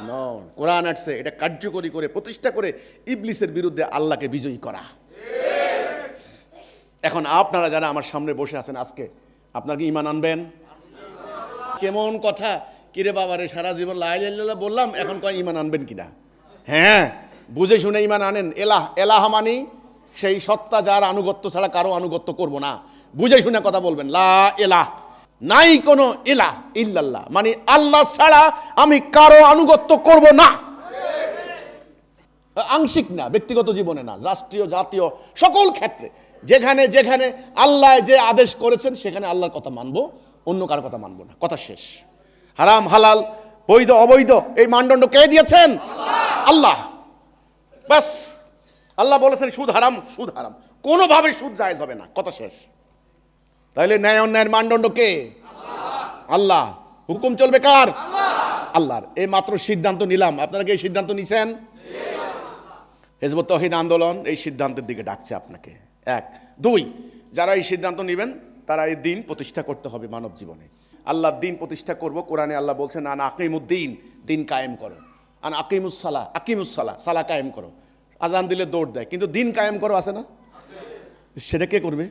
নন। কোরআন আসছে এটা কার্যকরী করে, প্রতিষ্ঠা করে ইবলিসের বিরুদ্ধে আল্লাহকে বিজয়ী করা। এখন আপনারা যারা আমার সামনে বসে আছেন আজকে, আপনারা কি ঈমান আনবেন? কেমন কথা, কিরে বাবারে সারা জীবন লা ইলাহা ইল্লাল্লাহ বললাম, এখন কয় ঈমান আনবেন কিনা? হ্যাঁ, বুঝে শুনে ঈমান আনেন। এলাহ, এলাহ মানি সেই সত্তা যার আনুগত্য ছাড়া কারো আনুগত্য করব না। বুঝে শুনে কথা বলবেন। লা ইলাহ, নাই কোনো ইলাহ ইল্লাল্লাহ, মানে আল্লাহ ছাড়া আমি কারো আনুগত্য করব না। আংশিক না, ব্যক্তিগত জীবনে না, রাষ্ট্রীয় জাতীয় সকল ক্ষেত্রে যেখানে যেখানে আল্লাহ যে আদেশ করেছেন সেখানে আল্লাহর কথা মানবো, অন্য কারো কথা মানবো না। কথা শেষ। হারাম হালাল, বৈধ অবৈধ এই মানদণ্ড কে দিয়েছেন? আল্লাহ। বাস, আল্লাহ বলেছেন সুদ হারাম, সুদ হারাম, কোনোভাবে সুদ জায়েজ হবে না। কথা শেষ। তাহলে ন্যায় অন্যায়ের মানদণ্ড কে? আল্লাহ। হুকুম চলবে কার? আল্লাহর। এই মাত্র সিদ্ধান্ত নিলাম, আপনারা কি এই সিদ্ধান্ত নিছেন? হিজবুত তাওহীদ আন্দোলন এই সিদ্ধান্তের দিকে ডাকছে আপনাকে। এক। দুই, যারা এই সিদ্ধান্ত নেবেন তারা এই দিন প্রতিষ্ঠা করতে হবে মানব জীবনে। আল্লাহর দিন প্রতিষ্ঠা করব। কোরআনে আল্লাহ বলছেন আন আকিমুদ্দিন, দিন কায়েম করো। আন আকিমুসসালাহ, আকিমুসসালাহ, সালাহ কায়েম করো। আজান দিলে দৌড় দেয়, কিন্তু দিন কায়েম করো আছে না? সেটা কে করবে?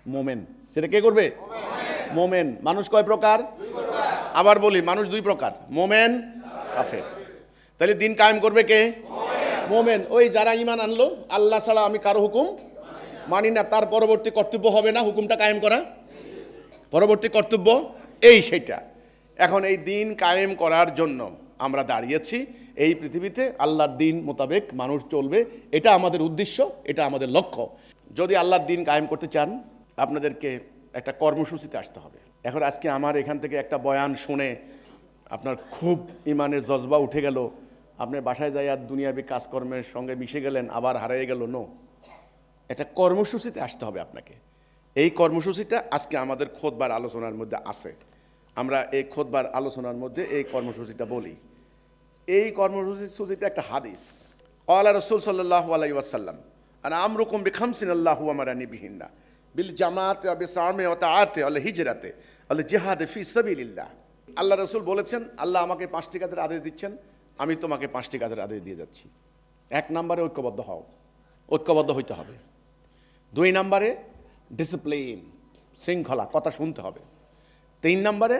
মোমেন। সেটা কে করবে? মোমেন। মানুষ কয় প্রকার? আবার বলি, মানুষ দুই প্রকার, মোমেন, কাফের। তাহলে দিন কায়েম করবে কে? মোমেন। ওই যারা ঈমান আনলো আল্লাহ ছাড়া আমি কারো হুকুম মানি না, তার পরবর্তী কর্তব্য হবে না হুকুমটা কায়েম করা। পরবর্তী কর্তব্য এই সেটা। এখন এই দিন কায়েম করার জন্য আমরা দাঁড়িয়েছি। এই পৃথিবীতে আল্লাহর দিন মোতাবেক মানুষ চলবে, এটা আমাদের উদ্দেশ্য, এটা আমাদের লক্ষ্য। যদি আল্লাহর দিন কায়েম করতে চান আপনাদেরকে একটা কর্মসূচিতে আসতে হবে। এখন আজকে আমার এখান থেকে একটা বয়ান শুনে আপনার খুব ইমানের জজবা উঠে গেল, আপনি বাসায় যাই আর দুনিয়াবী কাজকর্মের সঙ্গে মিশে গেলেন, আবার হারিয়ে গেল। নো, একটা কর্মসূচিতে আসতে হবে আপনাকে। এই কর্মসূচিটা আজকে আমাদের খুতবার আলোচনার মধ্যে আছে। আমরা এই খুতবার আলোচনার মধ্যে এই কর্মসূচিটা বলি। এই কর্মসূচিতে একটা হাদিস, ক্বালা রাসূল সাল্লাল্লাহু আলাইহি ওয়াসাল্লাম আনা আমরুকুম বিখামসিন আল্লাহু আমারানি বিহিন্না বিল জামাতি ওয়া বিসআমি ওয়া তাআতি ওয়া হিজরাতে ওয়া জিহাদ ফি সাবিলিল্লাহ। আল্লাহ রাসূল বলেছেন, আল্লাহ আমাকে 5টি কাজের আদেশ দিচ্ছেন, আমি তোমাকে 5টি কাজের আদেশ দিয়ে যাচ্ছি। 1 নম্বরে ঐক্যবদ্ধ হও, ঐক্যবদ্ধ হইতে হবে। 2 নম্বরে ডিসিপ্লিন, শৃঙ্খলা, কথা শুনতে হবে। 3 নম্বরে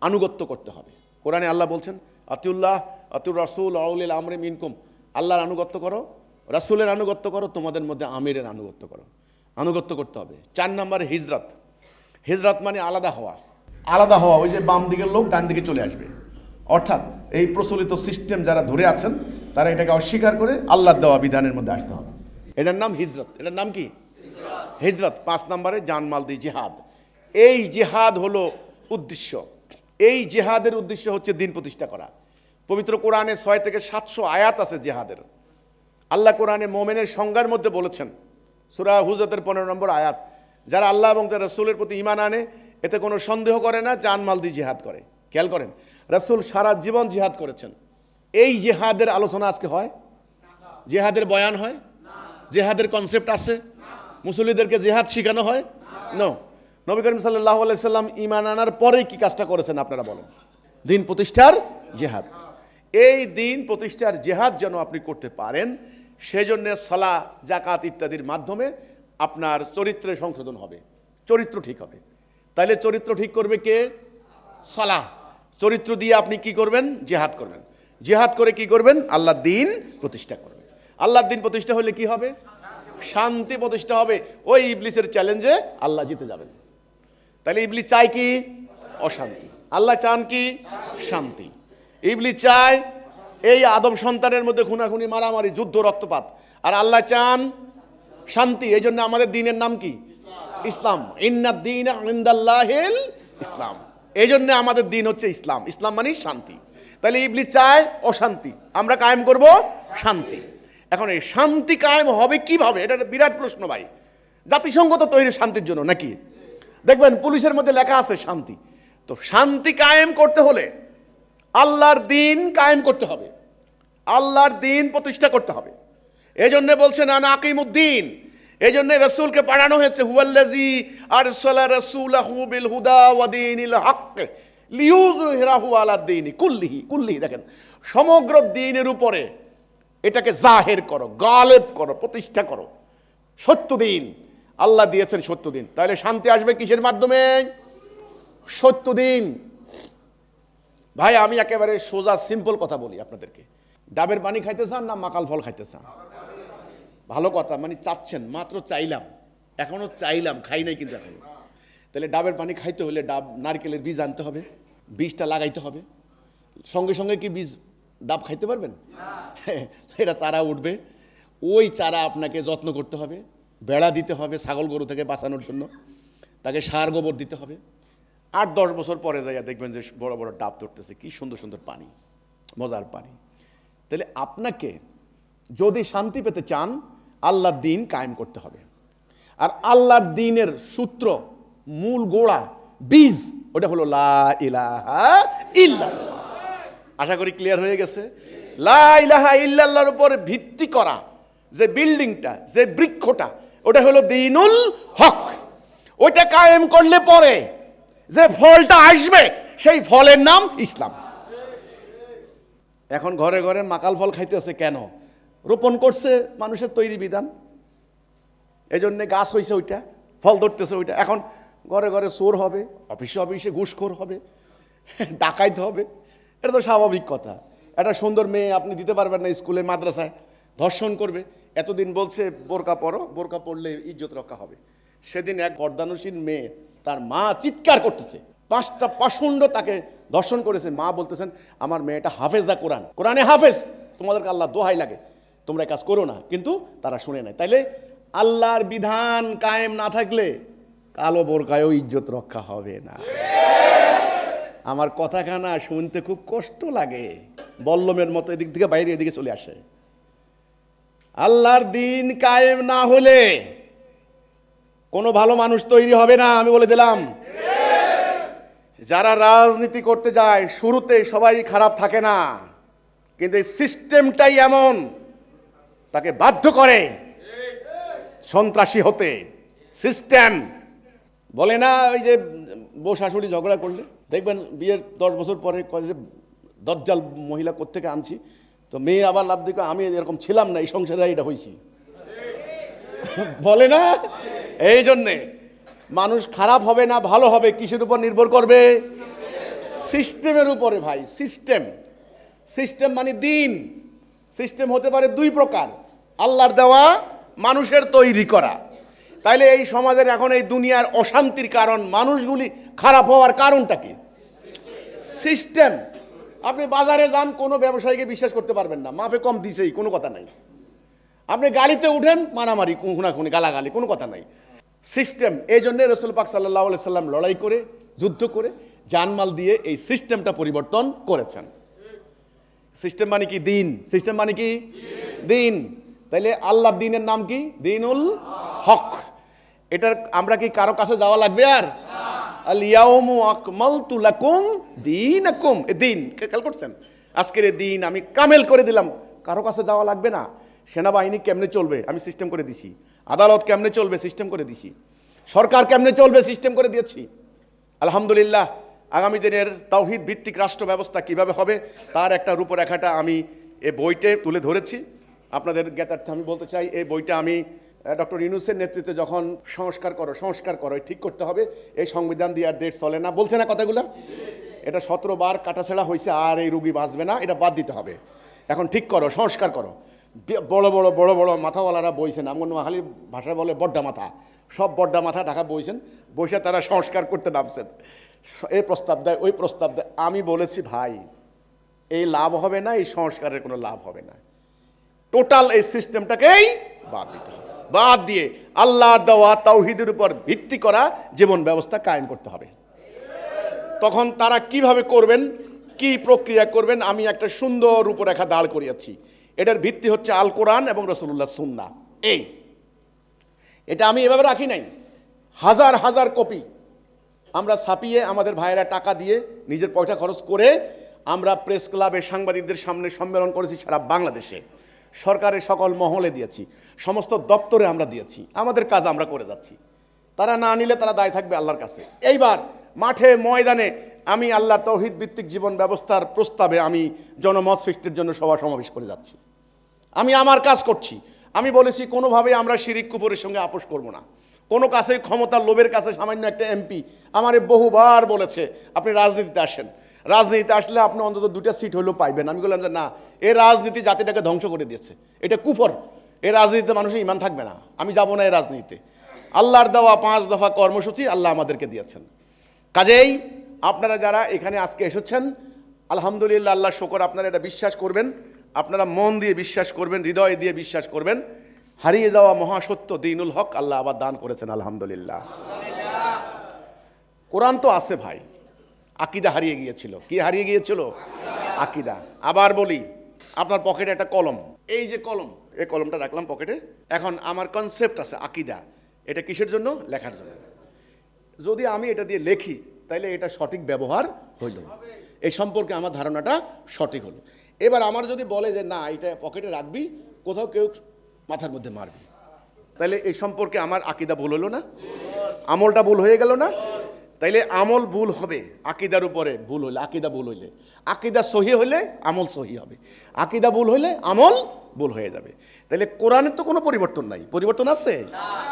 আনুগত্য করতে হবে। কোরআনে আল্লাহ বলছেন আতিউল্লাহ আতিউর রাসূল আউলিল আমরি মিনকুম, আল্লাহর আনুগত্য করো, রাসূলের আনুগত্য করো, তোমাদের মধ্যে আমিরের আনুগত্য করো। আনুগত্য করতে হবে। 4 নম্বরে হিজরত। হিজরত মানে আলাদা হওয়া। আলাদা হওয়া, ওই যে বাম দিকের লোক ডান দিকে চলে আসবে, অর্থাৎ এই প্রচলিত সিস্টেম যারা ধরে আছেন তারা এটাকে অস্বীকার করে আল্লাহর দেওয়া বিধানের মধ্যে আসতে হবে। এটার নাম হিজরত। এটার নাম কি? হিজরত। 5 নম্বরে জানমাল দিয়ে জিহাদ। এই জিহাদ হলো উদ্দেশ্য। এই জিহাদের উদ্দেশ্য হচ্ছে দিন প্রতিষ্ঠা করা। পবিত্র কোরআনে 6 থেকে 700 আয়াত আছে জিহাদের। আল্লাহ কোরআনে মোমেনের সংজ্ঞার মধ্যে বলেছেন, সূরা হুজরাতের 15 নম্বর আয়াত, যারা আল্লাহ এবং তার রাসূলের প্রতি ঈমান আনে, এতে কোনো সন্দেহ করে না, জানমাল দিয়ে জিহাদ করে। খেয়াল করেন, রাসূল সারা জীবন জিহাদ করেছেন। এই জিহাদের আলোচনা আজকে হয়? জিহাদের বয়ান হয়? জিহাদের কনসেপ্ট আছে? মুসল্লিদেরকে জিহাদ শেখানো হয়? নো। নবী করিম সাল্লাল্লাহু আলাইহি সাল্লাম ঈমান আনার পরেই কি কাজটা করেছেন আপনারা বলেন? দিন প্রতিষ্ঠার জিহাদ। এই দিন প্রতিষ্ঠার জিহাদ যেন আপনি করতে পারেন, সেজন্য সালাহ, যাকাত ইত্যাদির মাধ্যমে আপনার চরিত্রের সংশোধন হবে, চরিত্র ঠিক হবে। তাইলে চরিত্র ঠিক করবে কে? সালাহ। চরিত্র দিয়ে আপনি কি করবেন? জিহাদ করবেন। জিহাদ করে কি করবেন? আল্লাহর দিন প্রতিষ্ঠা করবেন। আল্লাহর দিন প্রতিষ্ঠা হলে কি হবে? শান্তি প্রতিষ্ঠা হবে। ওই ইবলিসের চ্যালেঞ্জে আল্লাহ জিতে যাবেন। তাহলে ইবলিস চায় কি? অশান্তি। আল্লাহ চান কি? শান্তি। ইবলিস চায় এই আদম সন্তানের মধ্যে খুনাখুনি, মারামারি, যুদ্ধ, রক্তপাত। আর আল্লাহ চান শান্তি। এই জন্য আমাদের দিনের নাম কি? ইসলাম। ইন্নাদ দীনা ইনদাল্লাহিল ইসলাম। এই জন্য আমাদের দিন হচ্ছে ইসলাম। ইসলাম মানে শান্তি। তাহলে ইবলিস চায় অশান্তি, আমরা কায়েম করব শান্তি। এখন এই শান্তি কায়েম হবে কিভাবে? এটা একটা বিরাট প্রশ্ন ভাই। জাতিসংঘ তো তৈরি শান্তির জন্য নাকি? দেখবেন পুলিশের মধ্যে লেখা আছে শান্তি। তো শান্তি কায়েম করতে হলে আল্লাহর দিন কায়েম করতে হবে, আল্লাহর দিন প্রতিষ্ঠা করতে হবে। এই জন্য বলছেন আনা আকিমুদ্দিন। এই জন্য রাসূলকে পাঠানো হয়েছে, হুয়াল্লাযী আরসালা রাসূলাহু বিল হুদা ওয়া দীনিল হক লিইয়ুযহিরাহু আলাদ দীনি কুল্লিহি। কুল্লিহি দেখেন, সমগ্র দ্বীনের উপরে এটাকে জাহির করো, গালেব করো, প্রতিষ্ঠা করো। সত্য দিন আল্লাহ দিয়েছেন, সত্য দিন। তাহলে শান্তি আসবে কিসের মাধ্যমে? সত্য দিন। ভাই আমি একেবারে সোজা সিম্পল কথা বলি আপনাদেরকে। ডাবের পানি খাইতে চান না মাকাল ফল খাইতে চান? ভালো কথা, মানে চাচ্ছেন, মাত্র চাইলাম, এখনো চাইলাম, খাই নাই কিন্তু এখনো। তাহলে ডাবের পানি খাইতে হলে নারকেলের বীজ আনতে হবে, বীজটা লাগাইতে হবে। সঙ্গে সঙ্গে কি বীজ ডাব খাইতে পারবেন? এটা চারা উঠবে, ওই চারা আপনাকে যত্ন করতে হবে, বেড়া দিতে হবে ছাগল গরু থেকে বাঁচানোর জন্য, তাকে সার গোবর দিতে হবে। 8-10 বছর পরে যাইয়া দেখবেন যে বড় বড় ডাব ধরতেছে, কি সুন্দর সুন্দর পানি, মজার পানি। তাহলে আপনাকে যদি শান্তি পেতে চান, আল্লাহর দিন কায়েম করতে হবে। আর আল্লাহর দিনের সূত্র, মূল গোড়া, বীজ, ওটা হলো লা ইলাহা ইল্লাল্লাহ। আশা করি ক্লিয়ার হয়ে গেছে। লা ইলাহা ইল্লাল্লাহর উপর ভিত্তি করা যে বিল্ডিংটা, যে বৃক্ষটা, ওটা হলো দ্বীনুল হক। ওইটা কায়েম করলে পরে যে ফলটা আসবে, সেই ফলের নাম ইসলাম। এখন ঘরে ঘরে মাকাল ফল খাইতেছে কেন? রোপণ করছে মানুষের তৈরি বিধান, এই জন্যে গাছ হয়েছে ওইটা, ফল ধরতেছে ওইটা। এখন ঘরে ঘরে চোর হবে, অফিসে অফিসে ঘুষখোর হবে, ডাকাইত হবে। এটা তো স্বাভাবিক কথা। একটা সুন্দর মেয়ে আপনি দিতে পারবেন না স্কুলে মাদ্রাসায়, ধর্ষণ করবে। এতদিন বলছে বোরকা পরো, বোরকা পরলে ইজ্জত রক্ষা হবে। সেদিন এক পর্দানুশীল মেয়ে, তার মা চিৎকার করতেছে, 5টা পাষণ্ড তাকে ধর্ষণ করেছে। মা বলতেছেন আমার মেয়েটা হাফেজা, কোরআন, কোরআনে হাফেজ, তোমাদেরকে আল্লাহ দোহাই লাগে, তোমরা কাজ করো না। কিন্তু তারা শুনে নাই। তাইলে আল্লাহর বিধান কায়েম না থাকলে কালো বোরকায়ও ইজ্জত রক্ষা হবে না। আমার কথাখানা শুনতে খুব কষ্ট লাগে, বল্লমের মতো এদিক থেকে বাইরে এদিকে চলে আসে। আল্লাহর দিন কায়েম না হলে কোনো ভালো মানুষ তৈরি হবে না, আমি বলে দিলাম। যারা রাজনীতি করতে যায় শুরুতে সবাই খারাপ থাকে না, কিন্তু এই সিস্টেমটাই এমন তাকে বাধ্য করে সন্ত্রাসী হতে। সিস্টেম বলে না, ওই যে বউ শাশুড়ি ঝগড়া করলে দেখবেন বিয়ের 10 বছর পরে কয় যে দজ্জাল মহিলা কোত্থেকে আনছি, তো মেয়ে আবার লাভ দিকে আমি এরকম ছিলাম না, এই সংসারে এটা হয়েছি, বলে না। এই জন্যে মানুষ খারাপ হবে না ভালো হবে কিসের উপর নির্ভর করবে? সিস্টেমের উপরে ভাই। সিস্টেম, সিস্টেম মানে দিন। সিস্টেম হতে পারে 2 প্রকার, আল্লাহর দেওয়া, মানুষের তৈরি করা। তাইলে এই সমাজের এখন এই দুনিয়ার অশান্তির কারণ, মানুষগুলি খারাপ হওয়ার কারণটা কি? সিস্টেম। আপনি বাজারে যান, কোনো ব্যবসায়ীকে বিশ্বাস করতে পারবেন না, মাপে কম দিছেই, কোনো কথা নাই। আপনি গাড়িতে উঠেন, মারামারি, খুনাখুনি, গালাগালি, কোনো কথা নাই। সিস্টেম। এই জন্য রাসূল পাক সাল্লাল্লাহু আলাইহি সাল্লাম লড়াই করে, যুদ্ধ করে, জানমাল দিয়ে এই সিস্টেমটা পরিবর্তন করেছেন। সিস্টেম মানে কি? দিন। সিস্টেম মানে কি? দিন। তাইলে আল্লাহর দিনের নাম কি? দ্বীনুল হক। এটার আমরা কি কারো কাছে যাওয়া লাগবে আর? আল ইয়াউমু আকমালতু লাকুম দীনাকুম। এ দিন খেয়াল করছেন? আজকের এই দিন আমি কামেল করে দিলাম, কারো কাছে যাওয়া লাগবে না। সেনাবাহিনী কেমনে চলবে? আমি সিস্টেম করে দিছি। আদালত কেমনে চলবে? সিস্টেম করে দিছি। সরকার কেমনে চলবে সিস্টেম করে দিয়েছি। আলহামদুলিল্লাহ, আগামী দিনের তাওহীদ ভিত্তিক রাষ্ট্র ব্যবস্থা কিভাবে হবে তার একটা রূপরেখাটা আমি এই বইতে তুলে ধরেছি। আপনাদের জ্ঞাতার্থে আমি বলতে চাই, এই বইটা আমি ডক্টর ইউনূসের নেতৃত্বে যখন সংস্কার করো ঠিক করতে হবে, এই সংবিধান দিয়ে আর দেশ চলে না বলছে না কথাগুলো, এটা 17 বার কাটাছেড়া হয়েছে, আর এই রুগী বাঁচবে না, এটা বাদ দিতে হবে। এখন ঠিক করো, সংস্কার করো। বড় বড় মাথাওয়ালারা বইছেন, আমার নোয়াখালীর ভাষায় বলে বড্ডা মাথা, সব বড্ডা মাথা ঢাকা বইছেন, বসে তারা সংস্কার করতে নামছেন। এই প্রস্তাব দেয়, ওই প্রস্তাব দেয়। আমি বলেছি ভাই, এই লাভ হবে না, এই সংস্কারের কোনো লাভ হবে না, টোটাল এই সিস্টেমটাকেই বাদ দিতে হবে। বাদ দিয়ে আল্লাহর দেওয়া তাওহীদের উপর ভিত্তি করা জীবন ব্যবস্থা কায়েম করতে হবে। তখন তারা কিভাবে করবেন, কি প্রক্রিয়া করবেন, আমি একটা সুন্দর রূপরেখা দাঁড় করিয়েছি। এটার ভিত্তি হচ্ছে আল কোরআন এবং রাসূলুল্লাহ সুন্নাহ। এটা আমি এভাবে রাখি নাই, হাজার হাজার কপি আমরা ছাপিয়ে আমাদের ভাইয়েরা টাকা দিয়ে নিজের পয়সা খরচ করে আমরা প্রেস ক্লাবে সাংবাদিকদের সামনে সম্মেলন করেছি সারা বাংলাদেশে, সরকারের সকল মহলে দিয়েছি, সমস্ত দপ্তরে আমরা দিয়েছি, আমাদের কাজ আমরা করে যাচ্ছি। তারা না নিলে তারা দায় থাকবে আল্লাহর কাছে। এইবার মাঠে ময়দানে আমি আল্লাহ তাওহীদ ভিত্তিক জীবন ব্যবস্থার প্রস্তাবে আমি জনমত সৃষ্টির জন্য সভা সমাবেশ করে যাচ্ছি। আমি আমার কাজ করছি। আমি বলেছি কোনোভাবেই আমরা শিরিক কুফরের সঙ্গে আপোষ করব না। কোনো কাছে ক্ষমতার লোভের কাছে সামান্য একটা এমপি আমারে বহুবার বলেছে আপনি রাজনীতিতে আসেন, রাজনীতিতে আসলে আপনি অন্তত 2টা সিট হলেও পাইবেন। আমি বললাম যে না, এই রাজনীতি জাতিটাকে ধ্বংস করে দিয়েছে, এটা কুফর, এই রাজনীতিতে মানুষের ঈমান থাকবে না, আমি যাব না এই রাজনীতিতে। আল্লাহর দেওয়া 5 দফা কর্মসূচি আল্লাহ আমাদেরকে দিয়েছেন। কাজেই আপনারা যারা এখানে আজকে এসেছেন, আলহামদুলিল্লাহ, আল্লাহ শুকর, আপনারা এটা বিশ্বাস করবেন, আপনারা মন দিয়ে বিশ্বাস করবেন, হৃদয় দিয়ে বিশ্বাস করবেন, হারিয়ে যাওয়া মহাসত্য দ্বীনুল হক আল্লাহ আবার দান করেছেন, আলহামদুলিল্লাহ। কোরআন তো আছে ভাই, আকীদা হারিয়ে গিয়েছিল। কি হারিয়ে গিয়েছিল? আকীদা। আবার বলি, আপনার পকেটে একটা কলম, এই যে কলম, এই কলমটা রাখলাম পকেটে। এখন আমার কনসেপ্ট আছে আকীদা, এটা কিসের জন্য? লেখার জন্য। যদি আমি এটা দিয়ে লেখি তাইলে এটা সঠিক ব্যবহার হইল, এই সম্পর্কে আমার ধারণাটা সঠিক হলো। এবার আমার যদি বলে যে না, এটা পকেটে রাখবি, কোথাও কেউ মাথার মধ্যে মারবি, তাইলে এই সম্পর্কে আমার আকীদা ভুল হলো না? আমলটা ভুল হয়ে গেল না? তাইলে আমল ভুল হবে আকীদার উপরে ভুল হইলে, আকীদা ভুল হইলে। আকীদা সহি হইলে আমল সহি হবে, আকীদা ভুল হইলে আমল ভুল হয়ে যাবে। তাইলে কোরআনের তো কোনো পরিবর্তন নাই। পরিবর্তন আছে?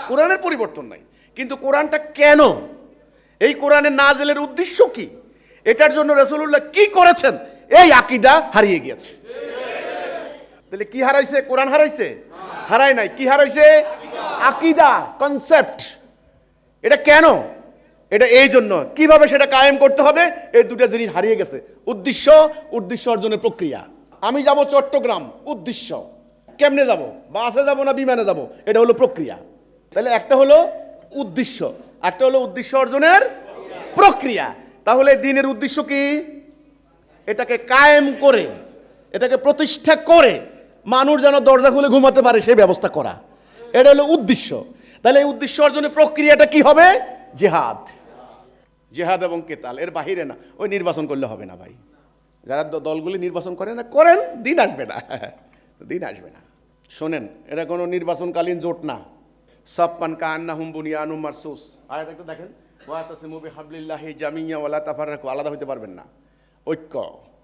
কোরআনের পরিবর্তন নাই। কিন্তু কোরআনটা কেন, এই কোরআনের নাযিলের উদ্দেশ্য কি, এটার জন্য রাসূলুল্লাহ কি করেছেন, এই আকীদা হারিয়ে গিয়েছে। তাহলে কি হারাইছে? কোরআন হারাইছে? হারায় নাই। কি হারাইছে? আকীদা, কনসেপ্ট। এটা কেন? এটা এই জন্য, কিভাবে সেটা কায়েম করতে হবে, এই 2টা জিনিস হারিয়ে গেছে। উদ্দেশ্য অর্জনের প্রক্রিয়া। আমি যাব চট্টগ্রাম, উদ্দেশ্য কেমনে যাব, বাসে যাব না বিমানে যাব, এটা হলো প্রক্রিয়া। তাহলে একটা হলো উদ্দেশ্য, একটা হলো উদ্দেশ্য অর্জনের প্রক্রিয়া। তাহলে দিনের উদ্দেশ্য কি? এটাকে কায়েম করে, এটাকে প্রতিষ্ঠা করে মানুষ যেন দরজা খুলে ঘুমাতে পারে সেই ব্যবস্থা করা, এটা হলো উদ্দেশ্য। তাহলে এই উদ্দেশ্য অর্জনের প্রক্রিয়াটা কি হবে? জিহাদ। জিহাদ এবং কেতাল, এর বাহিরে না। ওই নির্বাচন করলে হবে না ভাই, যারা দলগুলি নির্বাচন করে না করেন, দিন আসবে না, দিন আসবে না। শোনেন, এটা কোনো নির্বাচনকালীন জোট না। সাফফান কাআন্নাহুম বুনিয়ানুম মারসুস, আয়াত একটু দেখেন, ওয়াতাসিমু বিহাবলিল্লাহি জামিয়া ওয়ালা তাফাররাকু, আলাদা হতে পারবেন না। ঐক্য,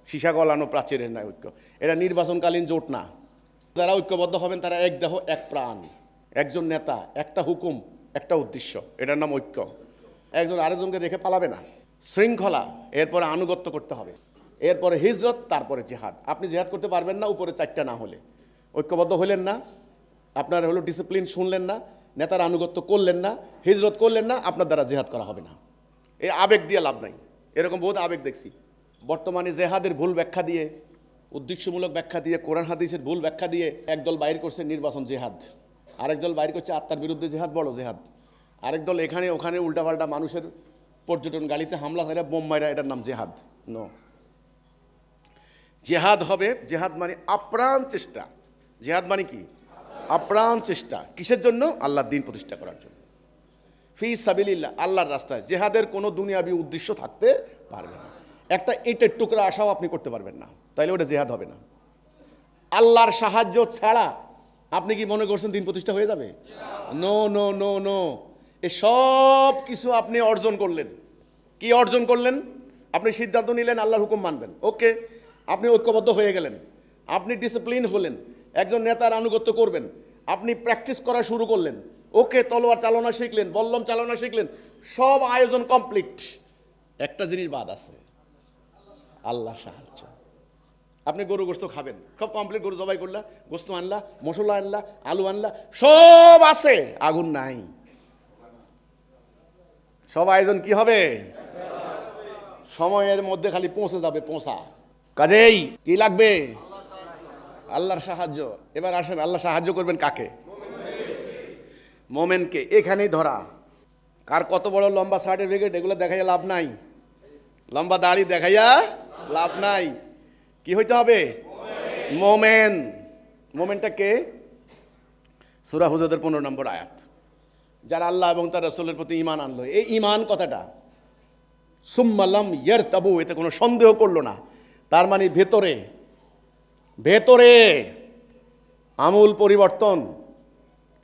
সীসা গলানো প্রাচীরের নাই ঐক্য। এটা নির্বাচনকালীন জোট না। যারা ঐক্যবদ্ধ হবেন তারা এক দেহ এক প্রাণ, একজন নেতা, একটা হুকুম, একটা উদ্দেশ্য, এটার নাম ঐক্য। একজন আরেকজনকে দেখে পালাবে না। শৃঙ্খলা, এরপরে আনুগত্য করতে হবে, এরপরে হিজরত, তারপরে জিহাদ। আপনি জিহাদ করতে পারবেন না উপরে 4টা না হলে। ঐক্যবদ্ধ হলেন না, আপনার হলো ডিসিপ্লিন শুনলেন না, নেতার আনুগত্য করলেন না, হিজরত করলেন না, আপনার দ্বারা জিহাদ করা হবে না। এই আবেগ দিয়ে লাভ নাই। এরকম বহুত আবেগ দেখছি। বর্তমানে জেহাদের ভুল ব্যাখ্যা দিয়ে, উদ্দেশ্যমূলক ব্যাখ্যা দিয়ে, কোরআন হাদিসের ভুল ব্যাখ্যা দিয়ে একদল বাইর করছে নির্বাচন জেহাদ, আরেক দল বাইর করছে আত্মার বিরুদ্ধে জেহাদ, বড় জেহাদ। আরেক দল এখানে ওখানে উল্টাপাল্টা মানুষের পর্যটন গাড়িতে হামলা করে বোম মাইরা, এটার নাম জেহাদ। নো, জেহাদ হবে, জেহাদ মানে আপ্রাণ চেষ্টা। জেহাদ মানে কি? আপ্রাণ চেষ্টা। কিসের জন্য? আল্লাহর দ্বীন প্রতিষ্ঠা করার জন্য, ফি সাবিলিল্লাহ, আল্লাহর রাস্তায়। জেহাদের কোনো দুনিয়াবি উদ্দেশ্য থাকতে পারবে না। একটা ইটের টুকরা আশাও আপনি করতে পারবেন না, তাইলে ওটা জেহাদ হবে না। আল্লাহর সাহায্য ছাড়া আপনি কি মনে করছেন দ্বীন প্রতিষ্ঠা হয়ে যাবে? No no no no. এ সব কিছু আপনি অর্জন করলেন। কি অর্জন করলেন? আপনি সিদ্ধান্ত নিলেন আল্লাহর হুকুম মানবেন, ওকে, আপনি ঐক্যবদ্ধ হয়ে গেলেন, আপনি ডিসিপ্লিন হলেন, একজন নেতার আনুগত্য করবেন, আপনি প্র্যাকটিস করা শুরু করলেন, ওকে, তলোয়ার চালনা শিখলেন, বল্লম চালনা শিখলেন, সব আয়োজন কমপ্লিট। একটা জিনিস বাদ আছে, আল্লাহ সাহায্য। আপনি গরু গোস্ত খাবেন, সব কমপ্লিট, গরু জবাই করলা, গোস্ত আনলা, মশলা আনলা, আলু আনলা, সব আছে, আগুন নাই। সব আয়োজন কি হবে? সময়ের মধ্যে খালি পৌঁছে যাবে, পৌঁছা। কাজেই কি লাগবে? আল্লাহর সাহায্য। এবার আসেন, আল্লাহ সাহায্য করবেন কাকে? মোমেনকে। এখানেই ধরা। কার কত বড় লম্বা সার্টিফিকেট এগুলো দেখাইয়া লাভ নাই, লম্বা দাড়ি দেখাইয়া লাভ নাই। কি হইতে হবে? মোমেন। মোমেনটা কে? সূরা হুজুরের 15 নম্বর আয়াত। যারা আল্লাহ এবং তার রাসূলের প্রতি ঈমান আনলো। এই ঈমান কথাটা সুম্মা লাম ইয়ারতাবু, এতে কোনো সন্দেহ করলো না। তার মানে ভেতরে ভেতরে আমূল পরিবর্তন,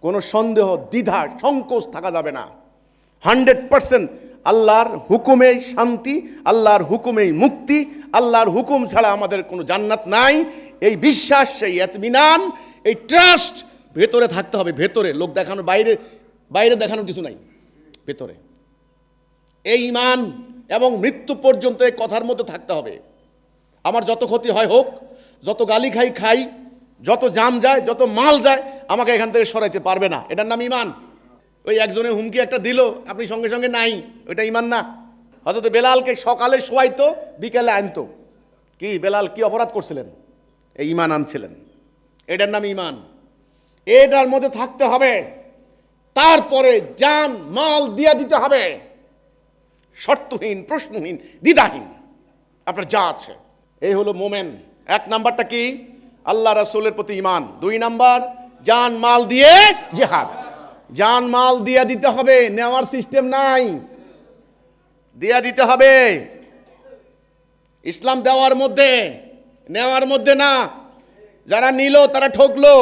কোনো সন্দেহ, দ্বিধা, সংকোচ থাকা যাবে না। 100% আল্লাহর হুকুমেই শান্তি, আল্লাহর হুকুমেই মুক্তি, আল্লাহর হুকুম ছাড়া আমাদের কোনো জান্নাত নাই। এই বিশ্বাস, সেই ইতমিনান, এই ট্রাস্ট ভেতরে থাকতে হবে। ভেতরে, লোক দেখানো, বাইরে বাইরে দেখানোর কিছু নাই, ভেতরে। এই ঈমান এবং মৃত্যু পর্যন্ত এই কথার মধ্যে থাকতে হবে। আমার যত ক্ষতি হয় হোক, যত গালি খাই, যত জান যায়, যত মাল যায়, আমাকে এখান থেকে সরাইতে পারবে না। এটার নাম ঈমান। ওই একজনের হুমকি একটা দিল, আপনি সঙ্গে সঙ্গে নাই, ওইটা ঈমান না। হযরত বেলালকে সকালে শোয়াইতো, বিকেলে আনতো। কি বেলাল কি অপরাধ করছিলেন? এই ঈমান আনছিলেন। এটার নাম ঈমান। এটার মধ্যে থাকতে হবে। তারপরে জান মাল দিয়া দিতে হবে, শর্তহীন, প্রশ্নহীন, দ্বিধাহীন, আপনার যা আছে। এই হলো মোমেন। 1 নাম্বারটা কি? আল্লাহ রাসূলের প্রতি ঈমান। 2 নাম্বার, জান মাল দিয়ে জিহাদ। জান মাল দিয়া দিতে হবে, নেওয়ার সিস্টেম নাই, দিয়া দিতে হবে। ইসলাম দেওয়ার মধ্যে, নেওয়ার মধ্যে না। যারা নিল তারা ঠকলো।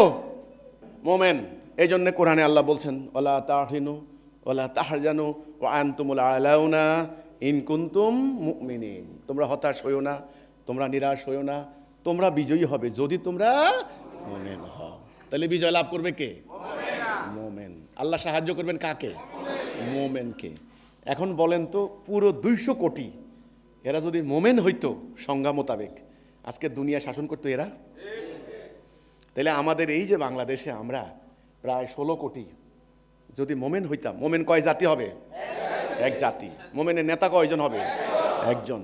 মোমেন। এই জন্য কোরআনে আল্লাহ বলছেন, ওয়ালা তাহিনু ওয়ালা তাহজানু ওয়া আনতুমুল আলাউনা ইন কুনতুম মুমিনিন। তোমরা হতাশ হইও না, তোমরা নিরাশ হইও না, তোমরা বিজয়ী হবে যদি তোমরা মোমেন হও। তাহলে বিজয় লাভ করবে কে? মোমেন। আল্লাহ সাহায্য করবেন কাকে? মোমেনকে। এখন বলেন তো, পুরো 200 কোটি এরা যদি মোমেন হইতো সংজ্ঞা মোতাবেক, আজকে দুনিয়া শাসন করতো এরা? তাহলে আমাদের এই যে বাংলাদেশে আমরা প্রায় 16 কোটি যদি মোমেন হইতাম, মোমেন কয় জাতি হবে? এক জাতি। মোমেনের নেতা কয়জন হবে? একজন।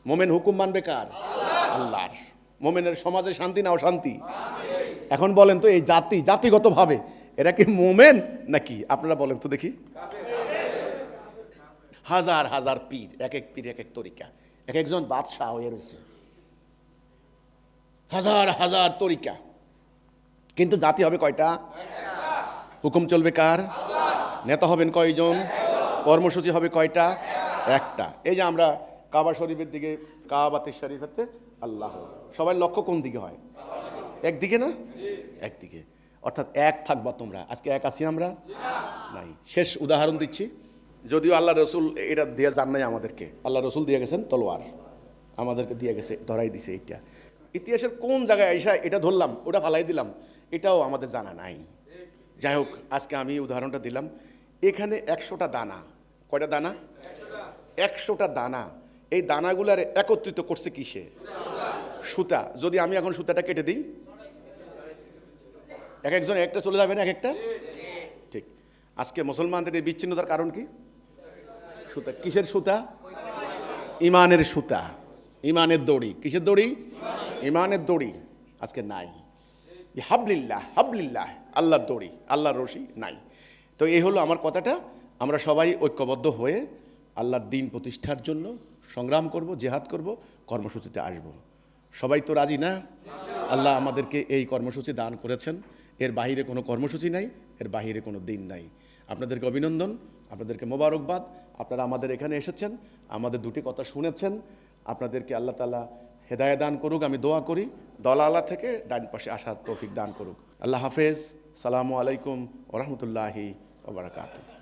মোমেন হুকুম মানবে কার? আল্লাহর। মোমেনের সমাজে শান্তি না অশান্তি? এখন বলেন তো, এই জাতি, জাতিগতভাবে এরা কি মোমেন নাকি? আপনারা বলেন তো দেখি। হাজার হাজার পীর, এক এক পীর এক এক তরিকা, এক একজন বাদশাহ হয়ে রয়েছে, হাজার হাজার তরিকা, কিন্তু জাতি হবে কয়টা? হুকুম চলবে কার? নেতা হবেন কয়জন? কর্মসূচি হবে কয়টা? একটা। এই যে আমরা কাবা শরীফের দিকে, কাবাতে শরীফেতে আল্লাহ, সবাই লক্ষ্য কোন দিকে হয়? একদিকে না? একদিকে। অর্থাৎ এক থাকবা তোমরা। আজকে এক আছি আমরা? নাই। শেষ উদাহরণ দিচ্ছি। যদিও আল্লাহ রসুল এটা দিয়ে যান নাই আমাদেরকে, আল্লাহ রসুল দিয়ে গেছেন তলোয়ার, আমাদেরকে দিয়ে গেছে, ধরাই দিছে। এটা ইতিহাসের কোন জায়গায় আইসা এটা ধরলাম, ওটা ফালাই দিলাম, এটাও আমাদের জানা নাই। যাই হোক, আজকে আমি উদাহরণটা দিলাম। এখানে 100টা দানা। কয়টা দানা? 100টা দানা। এই দানাগুলার একত্রিত করছে কিসে? সুতা। যদি আমি এখন সুতাটা কেটে দিই, এক একজন একটা চলে যাবে না, এক একটা? ঠিক। আজকে মুসলমানদের এই বিচ্ছিন্নতার কারণ কি? সুতা। কিসের সুতা? ঈমানের সুতা, ঈমানের দড়ি। কিসের দড়ি? ঈমানের দড়ি আজকে নাই। হাবলিল্লাহ, হাবলিল্লাহ, আল্লাহর দড়ি, আল্লাহর রশি নাই। তো এই হলো আমার কথাটা। আমরা সবাই ঐক্যবদ্ধ হয়ে আল্লাহর দ্বীন প্রতিষ্ঠার জন্য সংগ্রাম করব, জেহাদ করব, কর্মসূচিতে আসব। সবাই তো রাজি না? আল্লাহ আমাদেরকে এই কর্মসূচি দান করেছেন। এর বাহিরে কোনো কর্মসূচি নাই, এর বাহিরে কোনো দিন নাই। আপনাদেরকে অভিনন্দন, আপনাদেরকে মোবারকবাদ। আপনারা আমাদের এখানে এসেছেন, আমাদের দুটি কথা শুনেছেন। আপনাদেরকে আল্লাহ তাআলা হেদায়েত দান করুক, আমি দোয়া করি। দলালা থেকে ডান পাশে আসার তৌফিক দান করুক। আল্লাহ হাফেজ। সালামু আলাইকুম ওয়া রাহমাতুল্লাহি ওয়া বারাকাতুহু।